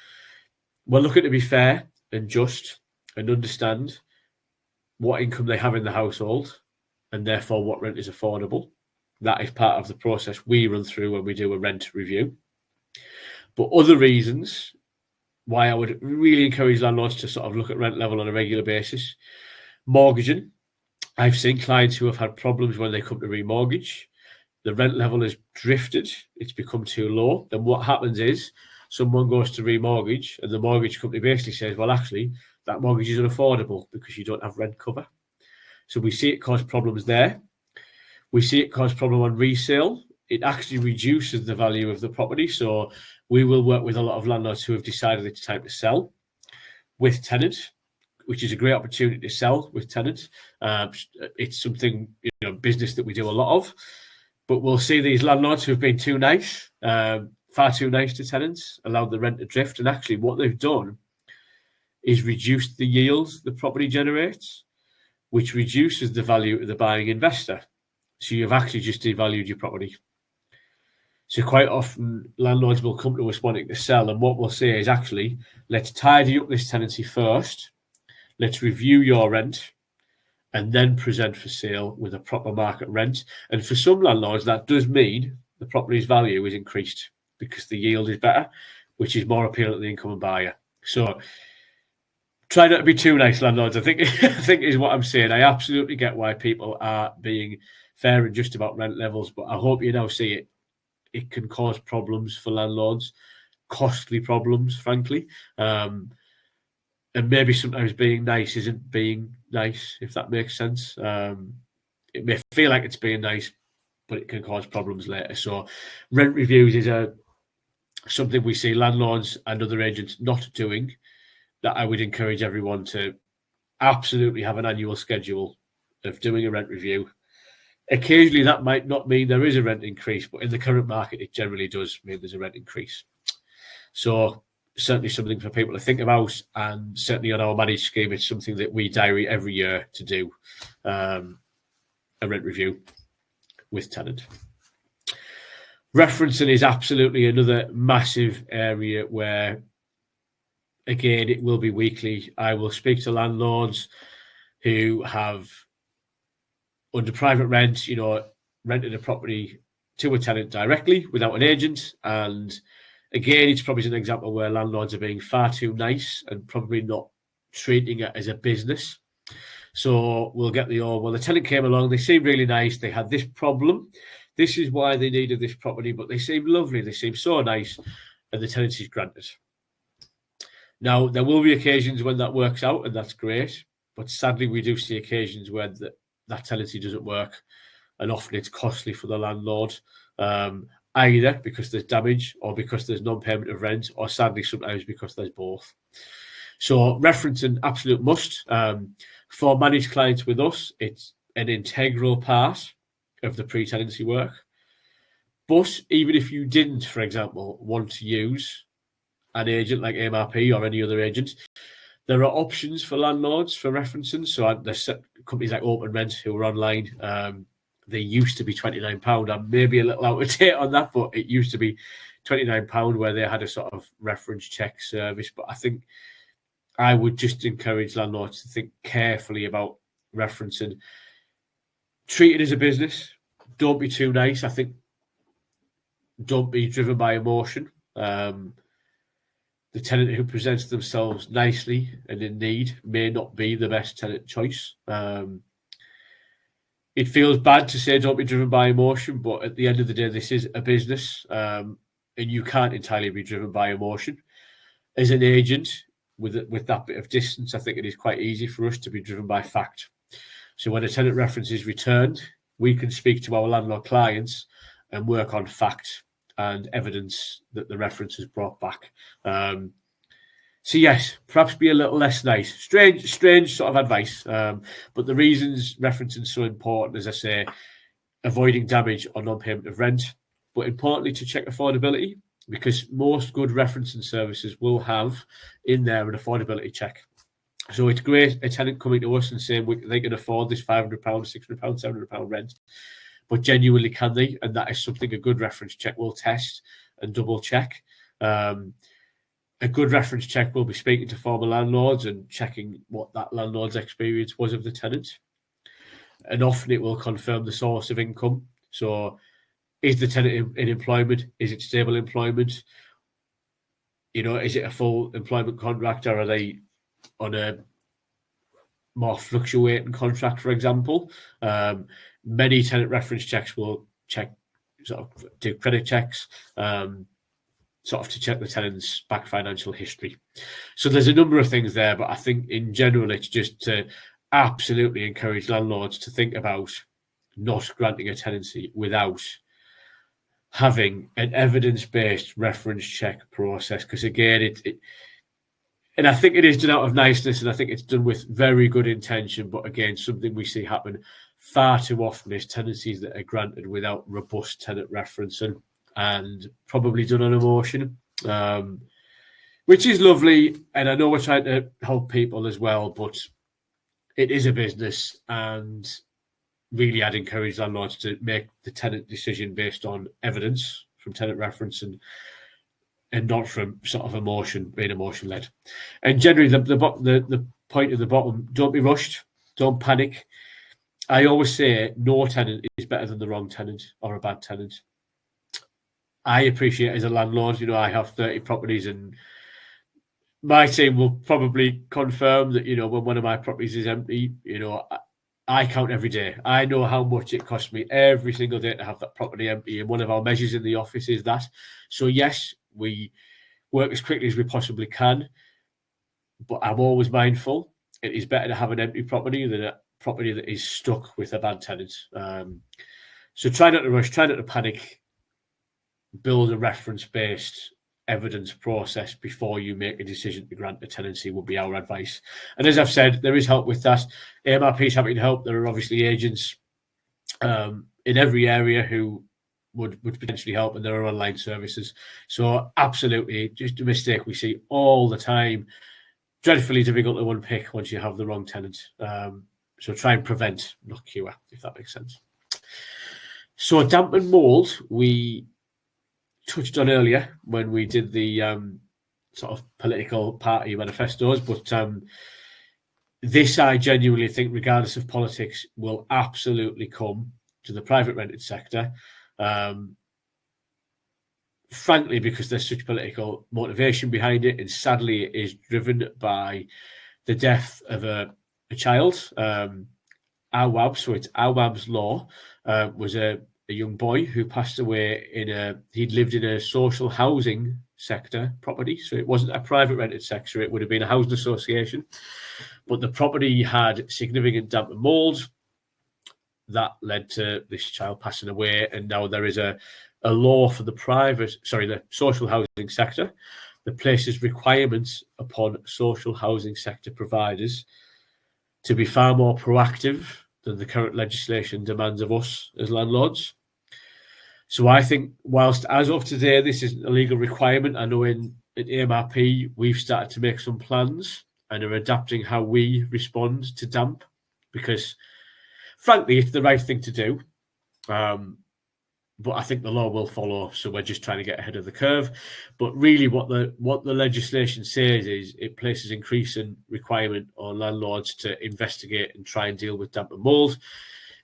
We're looking to be fair and just and understand what income they have in the household, and therefore what rent is affordable. That is part of the process we run through when we do a rent review. But other reasons why I would really encourage landlords to sort of look at rent level on a regular basis. Mortgaging. I've seen clients who have had problems when they come to remortgage. The rent level has drifted. It's become too low. Then what happens is someone goes to remortgage and the mortgage company basically says, well, actually, that mortgage is unaffordable because you don't have rent cover. So we see it cause problems there. We see it cause problem on resale. It actually reduces the value of the property. So we will work with a lot of landlords who have decided it's time to sell with tenants, which is a great opportunity to sell with tenants. It's something, business that we do a lot of. But we'll see these landlords who have been too nice, far too nice to tenants, allowed the rent to drift. And actually what they've done is reduce the yields the property generates, which reduces the value of the buying investor. So you've actually just devalued your property. So quite often landlords will come to us wanting to sell, and what we'll say is, actually, let's tidy up this tenancy first. Let's review your rent, and then present for sale with a proper market rent. And for some landlords, that does mean the property's value is increased because the yield is better, which is more appealing to the incoming buyer. So try not to be too nice, landlords, I think is what I'm saying. I absolutely get why people are being fair and just about rent levels, but I hope you now see it. It can cause problems for landlords, costly problems, frankly. And maybe sometimes being nice isn't being nice, if that makes sense. It may feel like it's being nice, but it can cause problems later. So rent reviews is something we see landlords and other agents not doing, that I would encourage everyone to absolutely have an annual schedule of doing a rent review. Occasionally, that might not mean there is a rent increase, but in the current market, it generally does mean there's a rent increase. So certainly something for people to think about, and certainly on our managed scheme, it's something that we diary every year to do a rent review with tenant. Referencing is absolutely another massive area where, again, it will be weekly. I will speak to landlords who have, under private rent, rented a property to a tenant directly without an agent. And again, it's probably an example where landlords are being far too nice and probably not treating it as a business. So we'll get well, the tenant came along, they seemed really nice, they had this problem, this is why they needed this property, but they seemed lovely, they seemed so nice, and the tenancy is granted. Now, there will be occasions when that works out, and that's great, but sadly we do see occasions where that tenancy doesn't work, and often it's costly for the landlord, either because there's damage or because there's non-payment of rent, or sadly sometimes because there's both. So referencing absolute must. For managed clients with us, it's an integral part of the pre-tenancy work. But even if you didn't, for example, want to use an agent like MRP or any other agent, there are options for landlords for referencing. So there's companies like Open Rent who are online. They used to be £29. I'm maybe a little out of date on that, but it used to be £29 where they had a sort of reference check service. But I think I would just encourage landlords to think carefully about referencing. Treat it as a business. Don't be too nice. I think don't be driven by emotion. The tenant who presents themselves nicely and in need may not be the best tenant choice. It feels bad to say don't be driven by emotion, but at the end of the day, this is a business, and you can't entirely be driven by emotion. As an agent, with that bit of distance, I think it is quite easy for us to be driven by fact. So when a tenant reference is returned, we can speak to our landlord clients and work on fact and evidence that the reference has brought back. So yes, perhaps be a little less nice. Strange sort of advice. But the reasons referencing is so important, as I say, avoiding damage or non-payment of rent, but importantly to check affordability, because most good referencing services will have in there an affordability check. So it's great a tenant coming to us and saying they can afford this £500, £600, £700 rent, but genuinely can they? And that is something a good reference check will test and double check. A good reference check will be speaking to former landlords and checking what that landlord's experience was of the tenant. And often it will confirm the source of income. So is the tenant in employment? Is it stable employment? Is it a full employment contract, or are they on a more fluctuating contract, for example? Many tenant reference checks will do credit checks, to check the tenant's back financial history. So there's a number of things there, but I think in general, it's just to absolutely encourage landlords to think about not granting a tenancy without having an evidence-based reference check process. Because again, and I think it is done out of niceness, and I think it's done with very good intention, but again, something we see happen far too often is tenancies that are granted without robust tenant referencing, and probably done on emotion, which is lovely. And I know we're trying to help people as well, but it is a business, and really I'd encourage landlords to make the tenant decision based on evidence from tenant reference and not from sort of emotion, being emotion-led. And generally, the point at the bottom, don't be rushed. Don't panic. I always say no tenant is better than the wrong tenant or a bad tenant. I appreciate as a landlord, I have 30 properties, and my team will probably confirm that, when one of my properties is empty, I count every day. I know how much it costs me every single day to have that property empty. And one of our measures in the office is that. So yes, we work as quickly as we possibly can, but I'm always mindful it is better to have an empty property than a property that is stuck with a bad tenant. So try not to rush, try not to panic, build a reference-based evidence process before you make a decision to grant a tenancy would be our advice. And as I've said, there is help with that. AMRP is happy to help. There are obviously agents in every area who would potentially help, and there are online services. So absolutely, just a mistake we see all the time. Dreadfully difficult to unpick once you have the wrong tenant. So try and prevent, not cure, if that makes sense. So damp and mould, we touched on earlier when we did the sort of political party manifestos, but this I genuinely think, regardless of politics, will absolutely come to the private rented sector. Frankly, because there's such political motivation behind it, and sadly it is driven by the death of a child. Awab, so it's Awab's law, was a young boy who passed away he'd lived in a social housing sector property. So it wasn't a private rented sector, it would have been a housing association. But the property had significant damp and mould. That led to this child passing away. And now there is a law for the social housing sector that places requirements upon social housing sector providers to be far more proactive than the current legislation demands of us as landlords. So I think whilst as of today, this isn't a legal requirement, I know at AMRP, we've started to make some plans and are adapting how we respond to damp, because frankly, it's the right thing to do. But I think the law will follow, so we're just trying to get ahead of the curve. But really what the legislation says is it places increasing requirement on landlords to investigate and try and deal with damp and mould.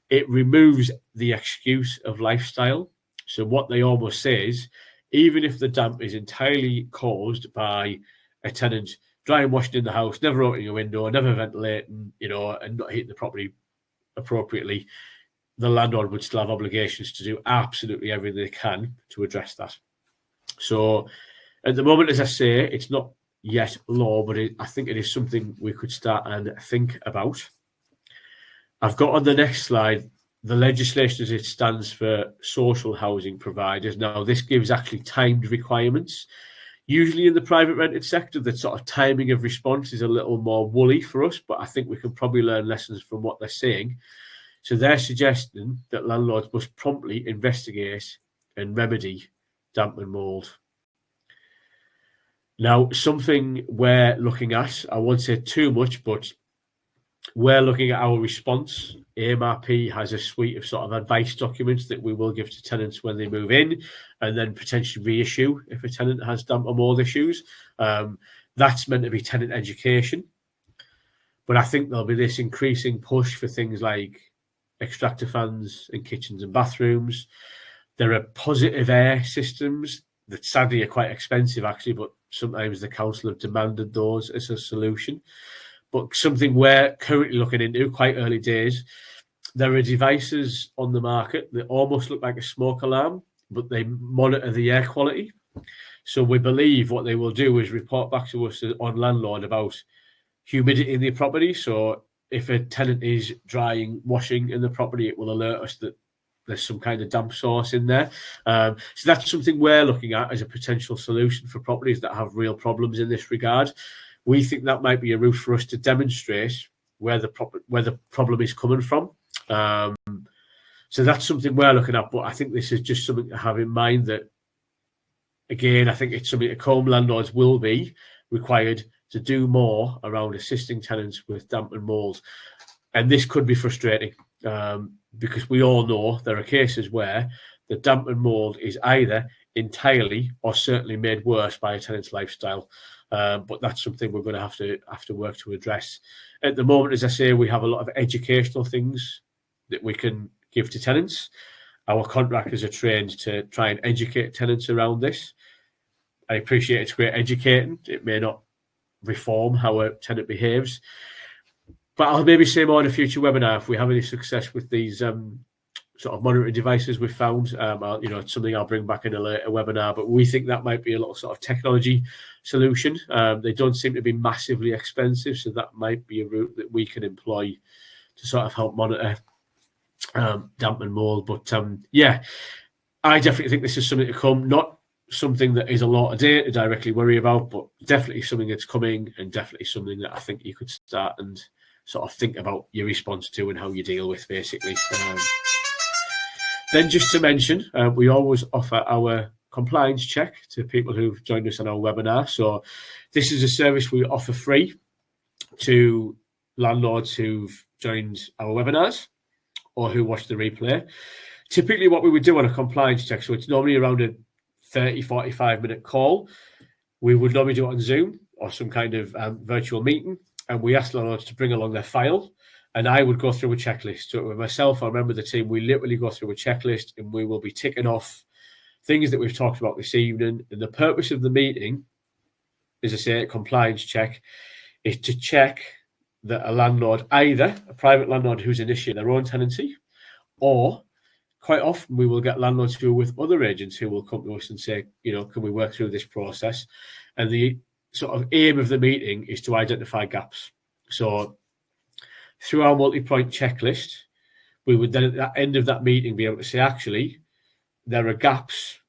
It removes the excuse of lifestyle. So what they almost say is, even if the damp is entirely caused by a tenant drying washing in the house, never opening a window, never ventilating, and not heating the property appropriately, the landlord would still have obligations to do absolutely everything they can to address that. So at the moment, as I say, it's not yet law, but I think it is something we could start and think about. I've got on the next slide the legislation as it stands for social housing providers. Now, this gives actually timed requirements. Usually in the private rented sector, the sort of timing of response is a little more woolly for us, but I think we can probably learn lessons from what they're saying. So they're suggesting that landlords must promptly investigate and remedy damp and mould. Now, something we're looking at, I won't say too much, but we're looking at our response. AMRP has a suite of sort of advice documents that we will give to tenants when they move in, and then potentially reissue if a tenant has damp or mould issues. That's meant to be tenant education. But I think there'll be this increasing push for things like extractor fans in kitchens and bathrooms. There are positive air systems that sadly are quite expensive actually, but sometimes the council have demanded those as a solution. But something we're currently looking into, quite early days, there are devices on the market that almost look like a smoke alarm, but they monitor the air quality. So we believe what they will do is report back to us on Landlord about humidity in the property. So if a tenant is drying, washing in the property, it will alert us that there's some kind of damp source in there. So that's something we're looking at as a potential solution for properties that have real problems in this regard. We think that might be a route for us to demonstrate where the problem is coming from. So that's something we're looking at, but I think this is just something to have in mind that, again, I think it's something that home landlords will be required to do more around assisting tenants with damp and mould. And this could be frustrating because we all know there are cases where the damp and mould is either entirely or certainly made worse by a tenant's lifestyle. but that's something we're going to have to work to address. At the moment, as I say, we have a lot of educational things that we can give to tenants. Our contractors are trained to try and educate tenants around this. I appreciate it's great educating. It may not reform how a tenant behaves, but I'll maybe say more in a future webinar if we have any success with these sort of monitoring devices we've found. It's something I'll bring back in a later webinar, but we think that might be a little sort of technology solution. They don't seem to be massively expensive, so that might be a route that we can employ to sort of help monitor damp and mold. But yeah, I definitely think this is something to come, not something that is a lot of data to directly worry about, but definitely something that's coming, and definitely something that I think you could start and sort of think about your response to and how you deal with, basically. Then just to mention, we always offer our compliance check to people who've joined us on our webinar. So this is a service we offer free to landlords who've joined our webinars or who watch the replay. Typically what we would do on a compliance check, so it's normally around a 30, 45-minute call. We would normally do it on Zoom or some kind of virtual meeting, and we ask landlords to bring along their file, and I would go through a checklist. So with myself, I remember the team, we literally go through a checklist, and we will be ticking off things that we've talked about this evening. And the purpose of the meeting, as I say, a compliance check, is to check that a landlord, either a private landlord who's initiated their own tenancy, or quite often we will get landlords who are with other agents who will come to us and say, can we work through this process? And the sort of aim of the meeting is to identify gaps. So through our multi-point checklist, we would then at the end of that meeting be able to say, actually, there are gaps,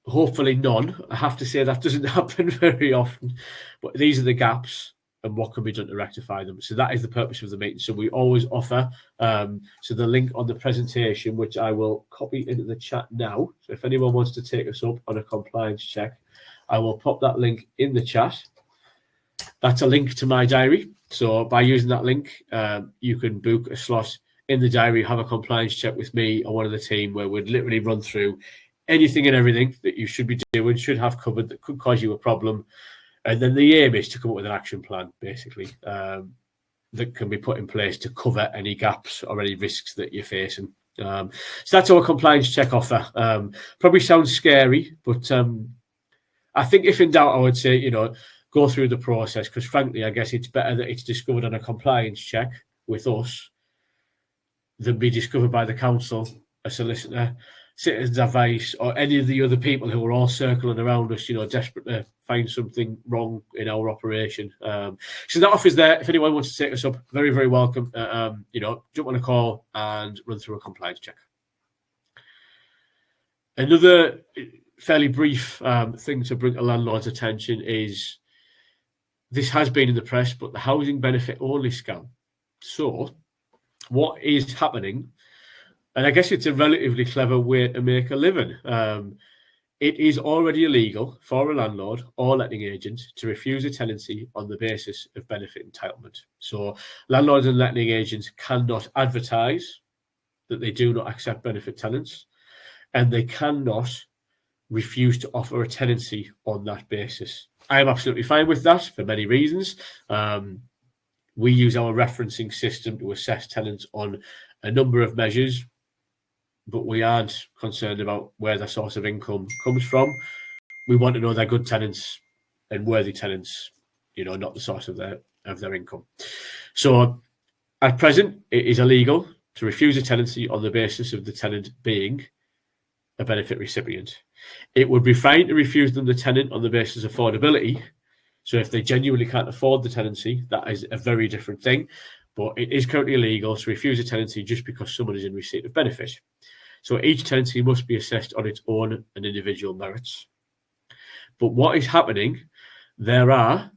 hopefully none. I have to say that doesn't happen very often, but these are the gaps and what can be done to rectify them. So that is the purpose of the meeting. So we always offer, so the link on the presentation, which I will copy into the chat now. So if anyone wants to take us up on a compliance check, I will pop that link in the chat. That's a link to my diary. So by using that link, you can book a slot in the diary, have a compliance check with me or one of the team, where we'd literally run through anything and everything that you should be doing, should have covered, that could cause you a problem. And then the aim is to come up with an action plan, basically, that can be put in place to cover any gaps or any risks that you're facing. So that's our compliance check offer. Probably sounds scary, but I think if in doubt, I would say, go through the process, because frankly, I guess it's better that it's discovered on a compliance check with us than be discovered by the council, a solicitor, citizens' advice, or any of the other people who are all circling around us, desperate to find something wrong in our operation. So that offer's there. If anyone wants to take us up, very, very welcome. Jump on a call and run through a compliance check. Another fairly brief thing to bring to landlords' attention is, this has been in the press, but the housing benefit only scam. So what is happening, and I guess it's a relatively clever way to make a living. It is already illegal for a landlord or letting agent to refuse a tenancy on the basis of benefit entitlement. So landlords and letting agents cannot advertise that they do not accept benefit tenants, and they cannot refuse to offer a tenancy on that basis. I am absolutely fine with that for many reasons. We use our referencing system to assess tenants on a number of measures, but we aren't concerned about where their source of income comes from. We want to know they're good tenants and worthy tenants, not the source of their income. So at present, it is illegal to refuse a tenancy on the basis of the tenant being a benefit recipient. It would be fine to refuse them the tenant on the basis of affordability. So if they genuinely can't afford the tenancy, that is a very different thing. But it is currently illegal to refuse a tenancy just because someone is in receipt of benefit. So each tenancy must be assessed on its own and individual merits. But what is happening, there are,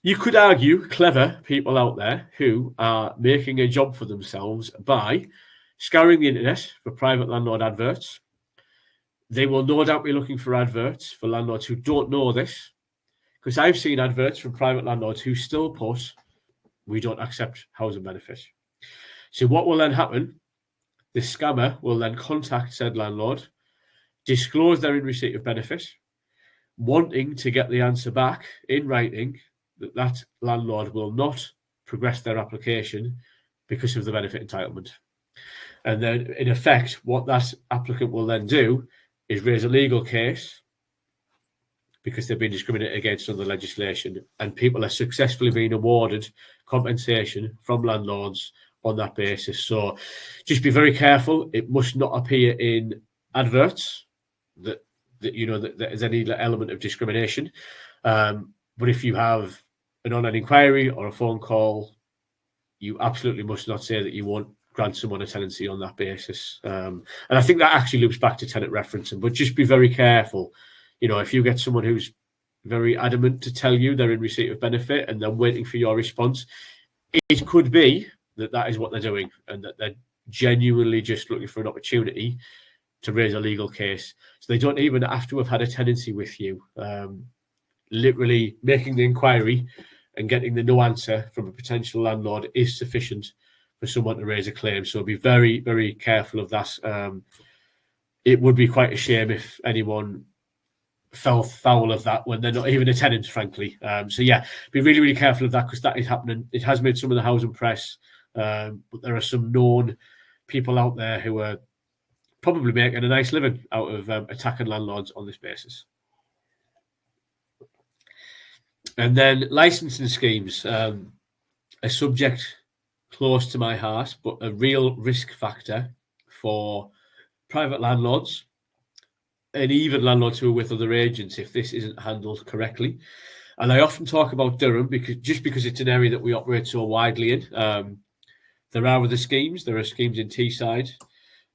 you could argue, clever people out there who are making a job for themselves by scouring the internet for private landlord adverts. They will no doubt be looking for adverts for landlords who don't know this, because I've seen adverts from private landlords who still put, we don't accept housing benefit. So what will then happen, the scammer will then contact said landlord, disclose they're in receipt of benefit, wanting to get the answer back in writing that that landlord will not progress their application because of the benefit entitlement. And then, in effect, what that applicant will then do is raise a legal case because they've been discriminated against under legislation, and people are successfully being awarded compensation from landlords on that basis. So just be very careful. It must not appear in adverts that there's any element of discrimination. But if you have an online inquiry or a phone call, you absolutely must not say that you won't grant someone a tenancy on that basis. And I think that actually loops back to tenant referencing, but just be very careful. If you get someone who's very adamant to tell you they're in receipt of benefit and they're waiting for your response, it could be that is what they're doing and that they're genuinely just looking for an opportunity to raise a legal case. So they don't even have to have had a tenancy with you. Literally making the inquiry and getting the no answer from a potential landlord is sufficient for someone to raise a claim. So be very, very careful of that. It would be quite a shame if anyone fell foul of that when they're not even a tenant, frankly. So yeah, be really, really careful of that because that is happening. It has made some of the housing press, but there are some known people out there who are probably making a nice living out of attacking landlords on this basis. And then licensing schemes, a subject close to my heart, but a real risk factor for private landlords and even landlords who are with other agents if this isn't handled correctly. And I often talk about Durham because it's an area that we operate so widely in. There are other schemes. There are schemes in Teesside,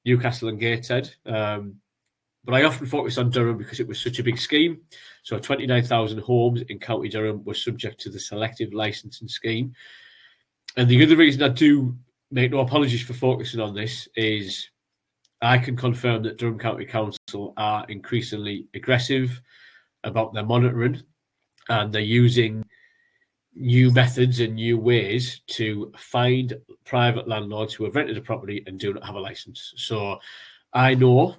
Newcastle and Gateshead. But I often focus on Durham because it was such a big scheme. So 29,000 homes in County Durham were subject to the selective licensing scheme. And the other reason I do make no apologies for focusing on this is I can confirm that Durham County Council are increasingly aggressive about their monitoring, and they're using new methods and new ways to find private landlords who have rented a property and do not have a license. So I know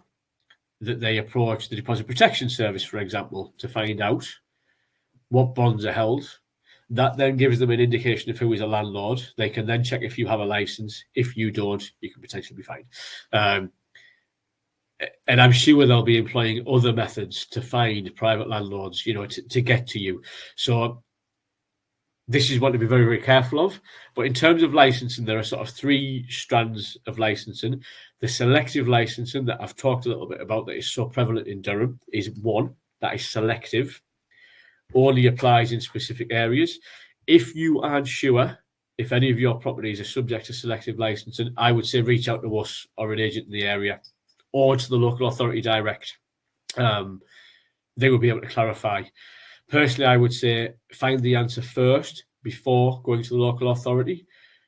that they approach the Deposit Protection Service, for example, to find out what bonds are held. That then gives them an indication of who is a landlord. They can then check if you have a license. If you don't, you can potentially be fined. And I'm sure they'll be employing other methods to find private landlords, to get to you. So this is one to be very, very careful of. But in terms of licensing, there are sort of three strands of licensing. The selective licensing that I've talked a little bit about that is so prevalent in Durham is one that is selective, only applies in specific areas. If you aren't sure if any of your properties are subject to selective licensing, I would say reach out to us or an agent in the area or to the local authority direct. They will be able to clarify. Personally, I would say find the answer first before going to the local authority,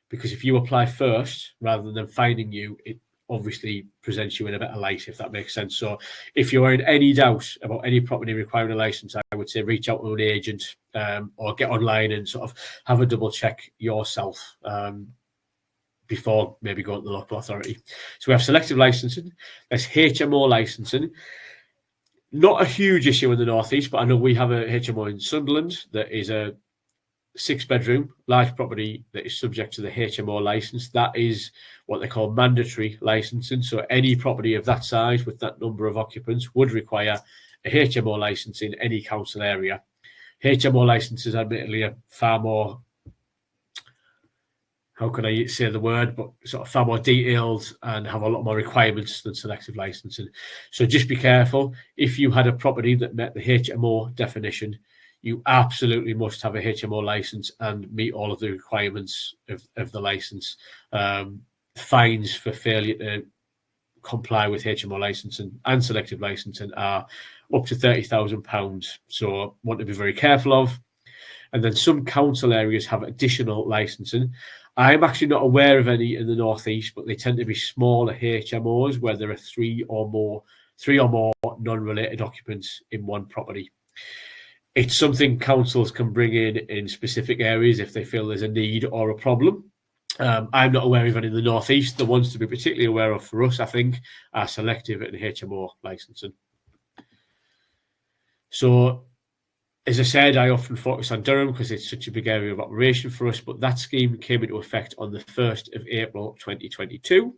because if you apply first rather than them finding you, it obviously presents you in a better light, if that makes sense. So if you're in any doubt about any property requiring a license, I would say reach out to an agent or get online and sort of have a double check yourself before maybe going to the local authority. So we have selective licensing. There's HMO licensing. Not a huge issue in the Northeast, but I know we have a HMO in Sunderland that is a 6-bedroom large property that is subject to the HMO license. That is what they call mandatory licensing. So any property of that size with that number of occupants would require a HMO license in any council area. HMO licenses admittedly are far more, how can I say the word, but sort of far more detailed and have a lot more requirements than selective licensing. So just be careful. If you had a property that met the HMO definition, you absolutely must have a HMO license and meet all of the requirements of the license. Fines for failure to comply with HMO licensing and selective licensing are up to £30,000. So want to be very careful of. And then some council areas have additional licensing. I'm actually not aware of any in the Northeast, but they tend to be smaller HMOs where there are three or more non-related occupants in one property. It's something councils can bring in specific areas if they feel there's a need or a problem. I'm not aware of any in the Northeast. The ones to be particularly aware of for us, I think, are selective and HMO licensing. So As I said, I often focus on Durham because it's such a big area of operation for us, but that scheme came into effect on the 1st of April 2022.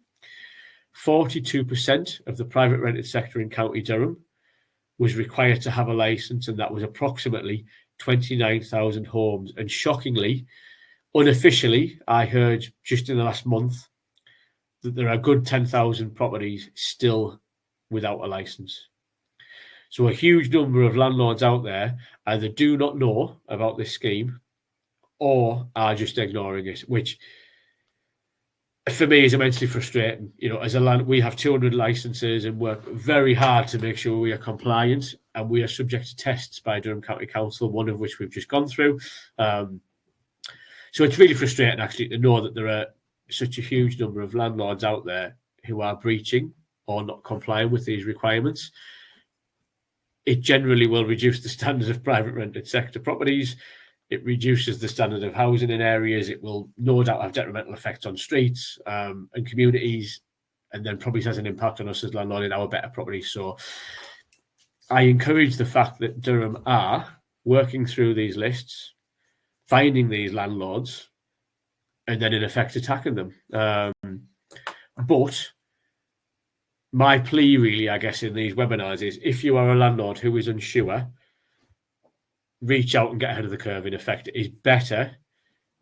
42% of the private rented sector in County Durham was required to have a licence, and that was approximately 29,000 homes. And shockingly, unofficially, I heard just in the last month that there are a good 10,000 properties still without a licence. So a huge number of landlords out there either do not know about this scheme or are just ignoring it, which for me is immensely frustrating. You know, as a land, we have 200 licenses and work very hard to make sure we are compliant, and we are subject to tests by Durham County Council, one of which we've just gone through. So it's really frustrating actually to know that there are such a huge number of landlords out there who are breaching or not complying with these requirements. It generally will reduce the standard of private rented sector properties. It reduces the standard of housing in areas. It will no doubt have detrimental effects on streets and communities, and then probably has an impact on us as landlords in our better properties. So I encourage the fact that Durham are working through these lists, finding these landlords, and then in effect attacking them. But my plea really, I guess, in these webinars is if you are a landlord who is unsure, reach out and get ahead of the curve. In effect, it is better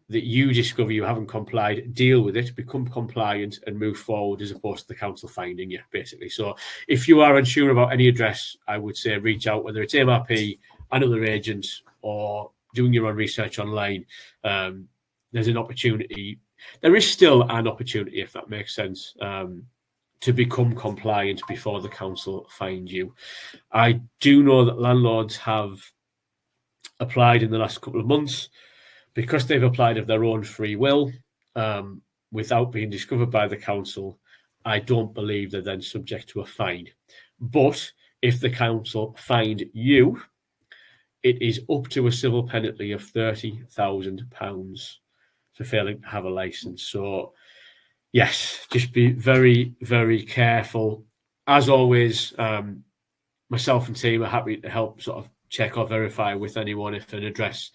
that you discover you haven't complied, deal with it, become compliant and move forward, as opposed to the council finding you, basically. So if you are unsure about any address, I would say reach out, whether it's MRP, another agent, or doing your own research online. There's an opportunity. There is still an opportunity, if that makes sense, to become compliant before the council finds you. I do know that landlords have applied in the last couple of months because they've applied of their own free will without being discovered by the council. I don't believe they're then subject to a fine. But if the council find you, it is up to a civil penalty of £30,000 for failing to have a licence. So yes, just be very, very careful. As always, myself and team are happy to help sort of check or verify with anyone if an address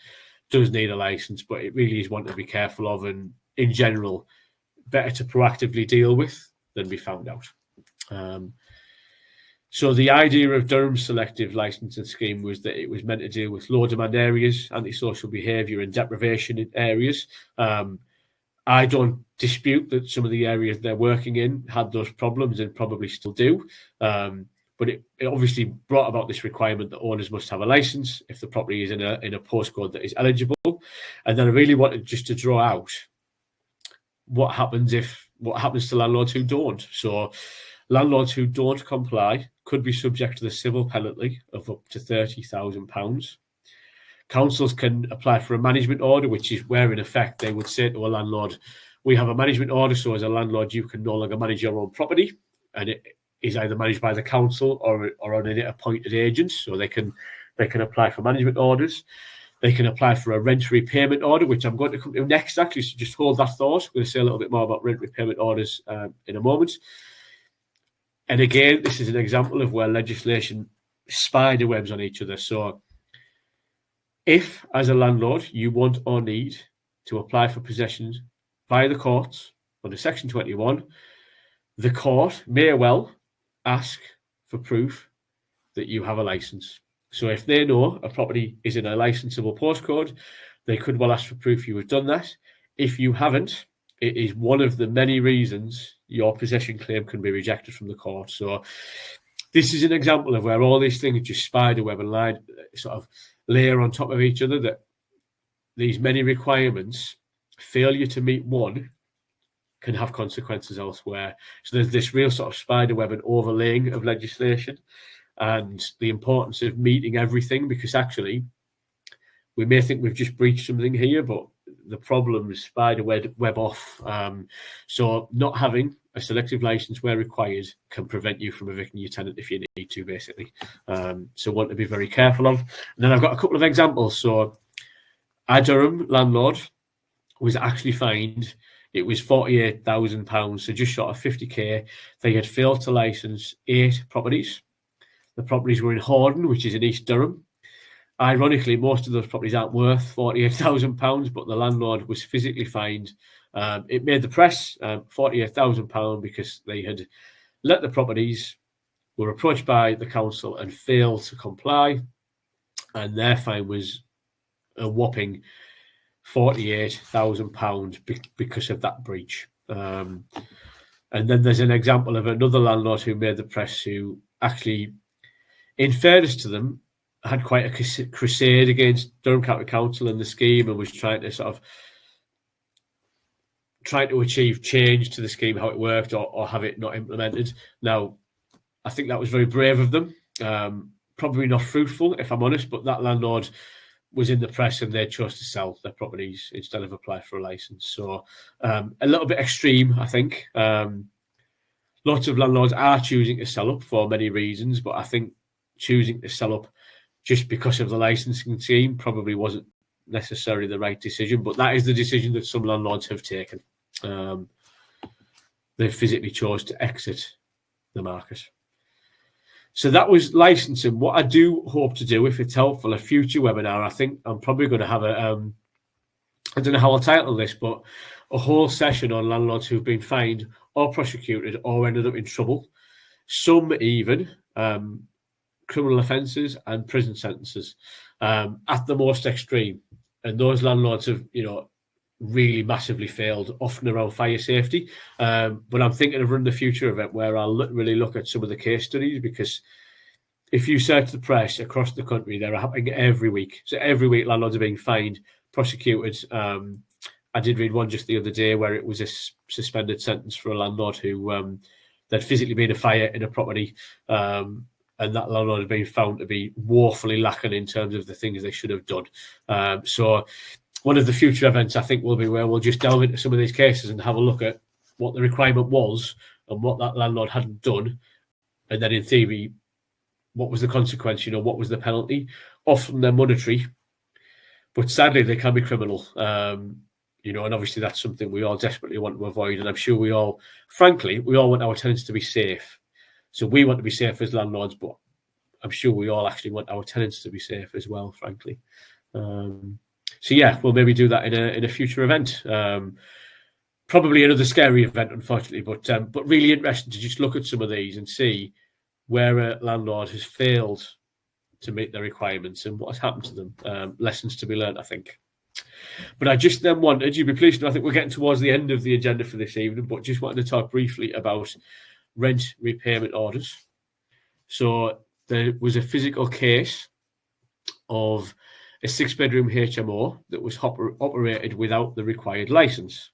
does need a licence, but it really is one to be careful of, and in general, better to proactively deal with than be found out. So the idea of Durham's selective licensing scheme was that it was meant to deal with low demand areas, antisocial behaviour and deprivation in areas. I don't dispute that some of the areas they're working in had those problems and probably still do. But it obviously brought about this requirement that owners must have a licence if the property is in a postcode that is eligible. And then I really wanted just to draw out what happens to landlords who don't. So landlords who don't comply could be subject to the civil penalty of up to £30,000. Councils can apply for a management order, which is where in effect they would say to a landlord, we have a management order, so as a landlord you can no longer manage your own property, and it is either managed by the council or on an appointed agent. So they can apply for management orders. They can apply for a rent repayment order, which I'm going to come to next, actually, so just hold that thought. I'm going to say a little bit more about rent repayment orders in a moment. And again, this is an example of where legislation spider webs on each other. So if, as a landlord, you want or need to apply for possession via the courts under Section 21, the court may well ask for proof that you have a licence. So if they know a property is in a licensable postcode, they could well ask for proof you have done that. If you haven't, it is one of the many reasons your possession claim can be rejected from the court. So this is an example of where all these things just spiderweb and line sort of layer on top of each other, that these many requirements, failure to meet one can have consequences elsewhere. So there's this real sort of spiderweb and overlaying of legislation, and the importance of meeting everything, because actually we may think we've just breached something here, but the problem is spiderweb off. So not having a selective license where required can prevent you from evicting your tenant if you need to, basically. So want to be very careful of. And then I've got a couple of examples. So a Durham landlord was actually fined. It was £48,000, so just short of 50k. They had failed to license 8 properties. The properties were in Horden, which is in East Durham, Ironically, most of those properties aren't worth £48,000, but the landlord was physically fined. It made the press, £48,000, because they had let the properties, were approached by the council and failed to comply, and their fine was a whopping £48,000 because of that breach. And then there's an example of another landlord who made the press, who actually, in fairness to them, had quite a crusade against Durham County Council and the scheme, and was trying to achieve change to the scheme, how it worked, or have it not implemented. Now, I think that was very brave of them. Probably not fruitful, if I'm honest, but that landlord was in the press and they chose to sell their properties instead of apply for a license. So a little bit extreme, I think. Lots of landlords are choosing to sell up for many reasons, but I think choosing to sell up just because of the licensing scheme probably wasn't necessarily the right decision, but that is the decision that some landlords have taken. They physically chose to exit the market. So that was licensing. What I do hope to do, if it's helpful, a future webinar, I think I'm probably going to have I don't know how I'll title this, but a whole session on landlords who've been fined or prosecuted or ended up in trouble. Some even criminal offences and prison sentences at the most extreme. And those landlords have, really massively failed, often around fire safety. But I'm thinking of running the future event where I'll really look at some of the case studies, because if you search the press across the country, they're happening every week. So every week, landlords are being fined, prosecuted. I did read one just the other day where it was a suspended sentence for a landlord who there'd physically been a fire in a property, and that landlord had been found to be woefully lacking in terms of the things they should have done. So one of the future events, I think, will be where we'll just delve into some of these cases and have a look at what the requirement was and what that landlord hadn't done. And then in theory, what was the consequence? What was the penalty? Often they're monetary, but sadly they can be criminal. And obviously that's something we all desperately want to avoid. And I'm sure we all want our tenants to be safe. So we want to be safe as landlords, but I'm sure we all actually want our tenants to be safe as well, frankly. So yeah, we'll maybe do that in a future event. Probably another scary event, unfortunately, but really interesting to just look at some of these and see where a landlord has failed to meet their requirements and what has happened to them. Lessons to be learned, I think. But I just then wanted, you'd be pleased to know, I think we're getting towards the end of the agenda for this evening, but just wanted to talk briefly about rent repayment orders. So there was a physical case of a 6-bedroom HMO that was operated without the required license.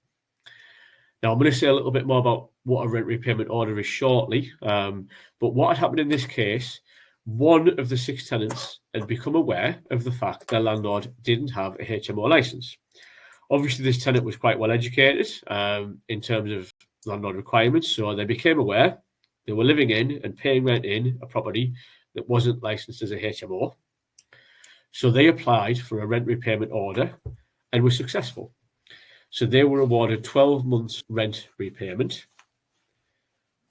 Now, I'm going to say a little bit more about what a rent repayment order is shortly, but what had happened in this case, one of the 6 tenants had become aware of the fact their landlord didn't have a HMO license. Obviously, this tenant was quite well educated in terms of landlord requirements, so they became aware they were living in and paying rent in a property that wasn't licensed as a HMO. So they applied for a rent repayment order and were successful. So they were awarded 12 months rent repayment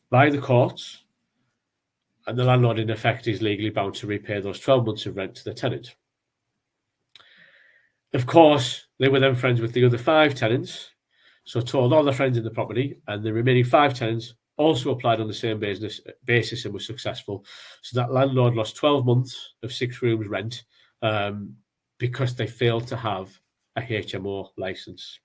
by the courts, and the landlord in effect is legally bound to repay those 12 months of rent to the tenant. Of course, they were then friends with the other 5 tenants, so told all their friends in the property, and the remaining 5 tenants also applied on the same basis and were successful. So that landlord lost 12 months of 6 rooms rent because they failed to have a HMO license.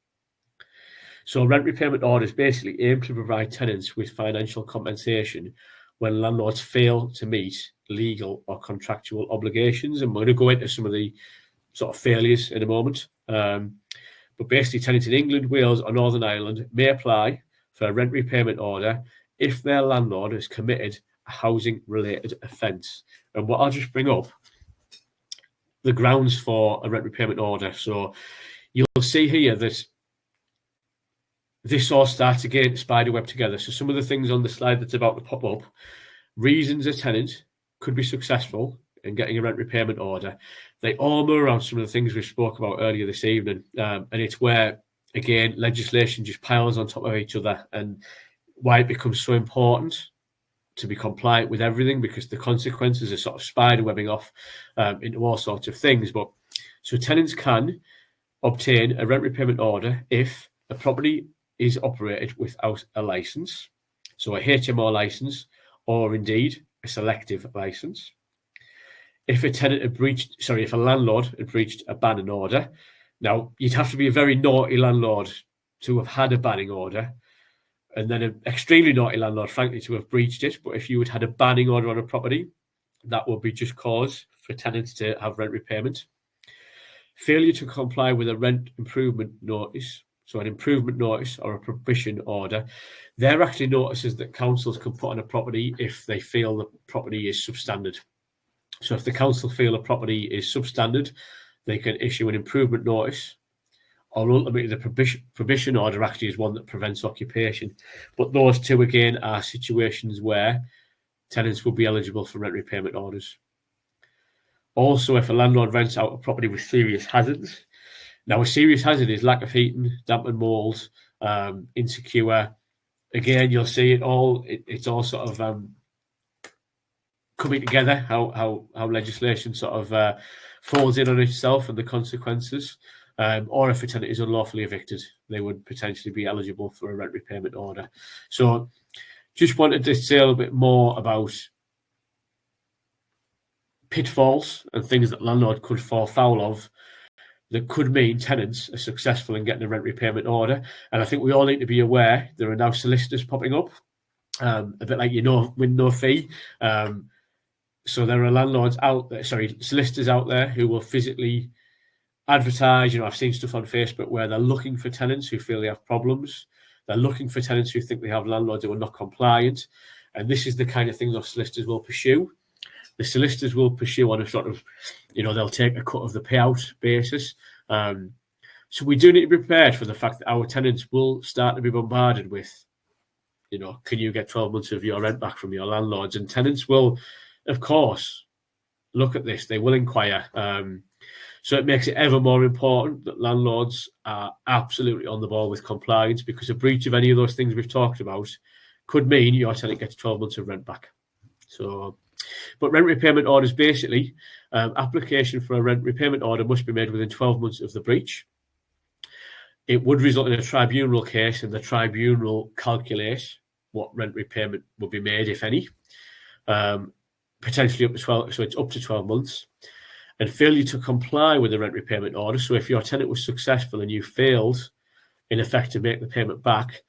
So rent repayment orders basically aim to provide tenants with financial compensation when landlords fail to meet legal or contractual obligations. And we're going to go into some of the sort of failures in a moment. But basically, tenants in England, Wales, or Northern Ireland may apply for a rent repayment order if their landlord has committed a housing-related offence. And what I'll just bring up, the grounds for a rent repayment order. So you'll see here that this all starts again to spiderweb together. So some of the things on the slide that's about to pop up, reasons a tenant could be successful in getting a rent repayment order, they all mirror around some of the things we spoke about earlier this evening. And it's where, again, legislation just piles on top of each other, and why it becomes so important to be compliant with everything, because the consequences are sort of spider webbing off into all sorts of things. But so tenants can obtain a rent repayment order if a property is operated without a license, so a HMO license, or indeed a selective license. If a landlord had breached a banning order. Now, you'd have to be a very naughty landlord to have had a banning order, and then an extremely naughty landlord, frankly, to have breached it. But if you had a banning order on a property, that would be just cause for tenants to have rent repayment. Failure to comply with a rent improvement notice, so an improvement notice or a prohibition order, they're actually notices that councils can put on a property if they feel the property is substandard. So if the council feel a property is substandard, they can issue an improvement notice, or ultimately the prohibition order actually is one that prevents occupation. But those two, again, are situations where tenants will be eligible for rent repayment orders. Also, if a landlord rents out a property with serious hazards. Now, a serious hazard is lack of heating, damp and mould, insecure. Again, you'll see it all. It's all sort of coming together, how legislation sort of falls in on itself and the consequences. Or if a tenant is unlawfully evicted, they would potentially be eligible for a rent repayment order. So just wanted to say a little bit more about pitfalls and things that landlord could fall foul of that could mean tenants are successful in getting a rent repayment order. And I think we all need to be aware there are now solicitors popping up, a bit like with no fee. So there are landlords out there, solicitors out there who will physically advertise. I've seen stuff on Facebook where they're looking for tenants who feel they have problems. They're looking for tenants who think they have landlords who are not compliant. And this is the kind of thing those solicitors will pursue. The solicitors will pursue on a sort of, they'll take a cut of the payout basis. So we do need to be prepared for the fact that our tenants will start to be bombarded with, can you get 12 months of your rent back from your landlords? And tenants will, of course, look at this. They will inquire. So it makes it ever more important that landlords are absolutely on the ball with compliance, because a breach of any of those things we've talked about could mean your tenant gets 12 months of rent back. But rent repayment orders, basically, application for a rent repayment order must be made within 12 months of the breach. It would result in a tribunal case, and the tribunal calculates what rent repayment would be made, if any, potentially up to 12. So it's up to 12 months. And failure to comply with the rent repayment order. So if your tenant was successful and you failed, in effect, to make the payment back,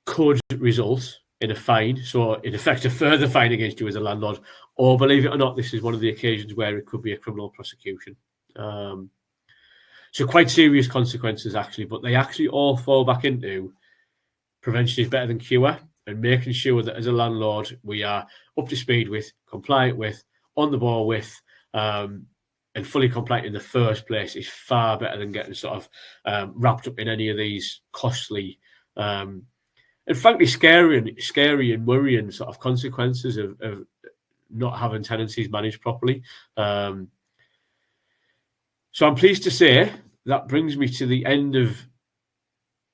could result in a fine. So in effect, a further fine against you as a landlord, or believe it or not, this is one of the occasions where it could be a criminal prosecution. So quite serious consequences, actually, but they actually all fall back into prevention is better than cure, and making sure that as a landlord, we are up to speed with, compliant with, on the ball with, and fully compliant in the first place is far better than getting sort of wrapped up in any of these costly and frankly scary and worrying sort of consequences of not having tenancies managed properly. So I'm pleased to say that brings me to the end of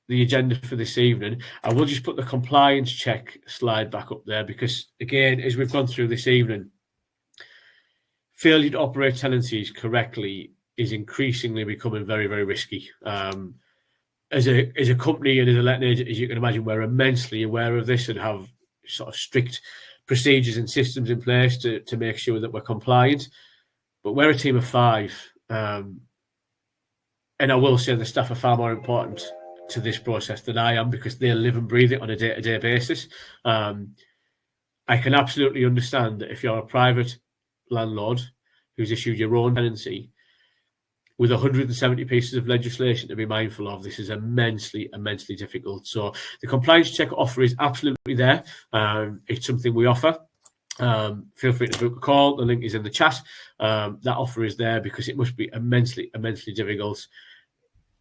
the agenda for this evening. I will just put the compliance check slide back up there, because again, as we've gone through this evening, failure to operate tenancies correctly is increasingly becoming very, very risky. As a company and as a letting agent, as you can imagine, we're immensely aware of this and have sort of strict procedures and systems in place to make sure that we're compliant. But we're a team of 5. And I will say the staff are far more important to this process than I am, because they live and breathe it on a day-to-day basis. I can absolutely understand that if you're a private landlord who's issued your own tenancy, with 170 pieces of legislation to be mindful of, this is immensely, immensely difficult. So the compliance check offer is absolutely there. It's something we offer. Feel free to book a call. The link is in the chat. That offer is there because it must be immensely, immensely difficult.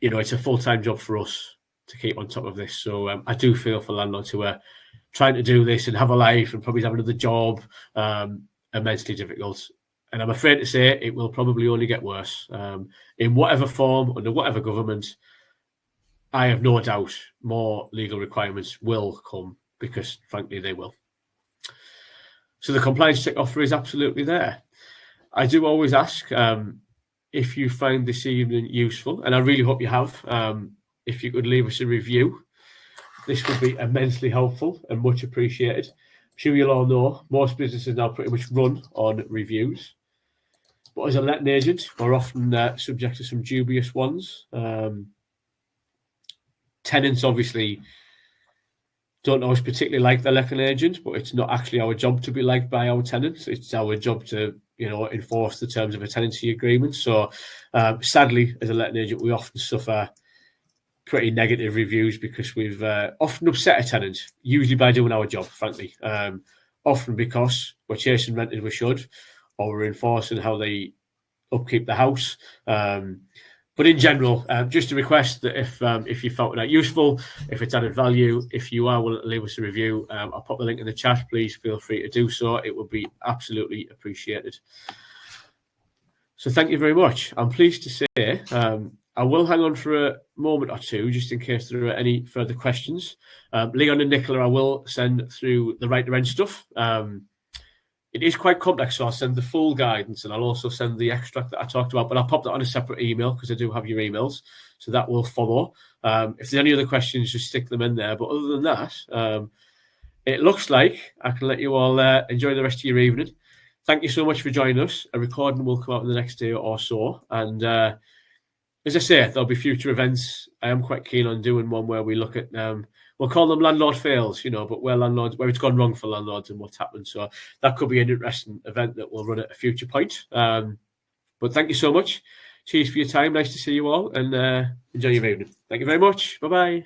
It's a full-time job for us to keep on top of this. So I do feel for landlords who are trying to do this and have a life and probably have another job, immensely difficult. And I'm afraid to say it will probably only get worse. In whatever form, under whatever government, I have no doubt more legal requirements will come, because, frankly, they will. So the compliance check offer is absolutely there. I do always ask if you find this evening useful, and I really hope you have. If you could leave us a review, this would be immensely helpful and much appreciated. I'm sure you'll all know most businesses now pretty much run on reviews. But as a letting agent, we're often subject to some dubious ones. Tenants obviously don't always particularly like the letting agent, but it's not actually our job to be liked by our tenants. It's our job to, enforce the terms of a tenancy agreement. So sadly, as a letting agent, we often suffer pretty negative reviews because we've often upset a tenant, usually by doing our job, frankly. Often because we're chasing renters we should, or we're enforcing how they upkeep the house. But in general, just a request that if you found that useful, if it's added value, if you are willing to leave us a review, I'll pop the link in the chat. Please feel free to do so. It would be absolutely appreciated. So thank you very much. I'm pleased to say I will hang on for a moment or two, just in case there are any further questions. Leon and Nicola, I will send through the right to rent stuff. It is quite complex, so I'll send the full guidance and I'll also send the extract that I talked about, but I'll pop that on a separate email because I do have your emails, so that will follow. If there's any other questions, just stick them in there. But other than that, it looks like I can let you all enjoy the rest of your evening. Thank you so much for joining us. A recording will come out in the next day or so. And as I say, there'll be future events. I am quite keen on doing one where we look at we'll call them landlord fails, but where it's gone wrong for landlords and what's happened. So that could be an interesting event that we'll run at a future point. But thank you so much. Cheers for your time. Nice to see you all, and enjoy your evening. Thank you very much. Bye-bye.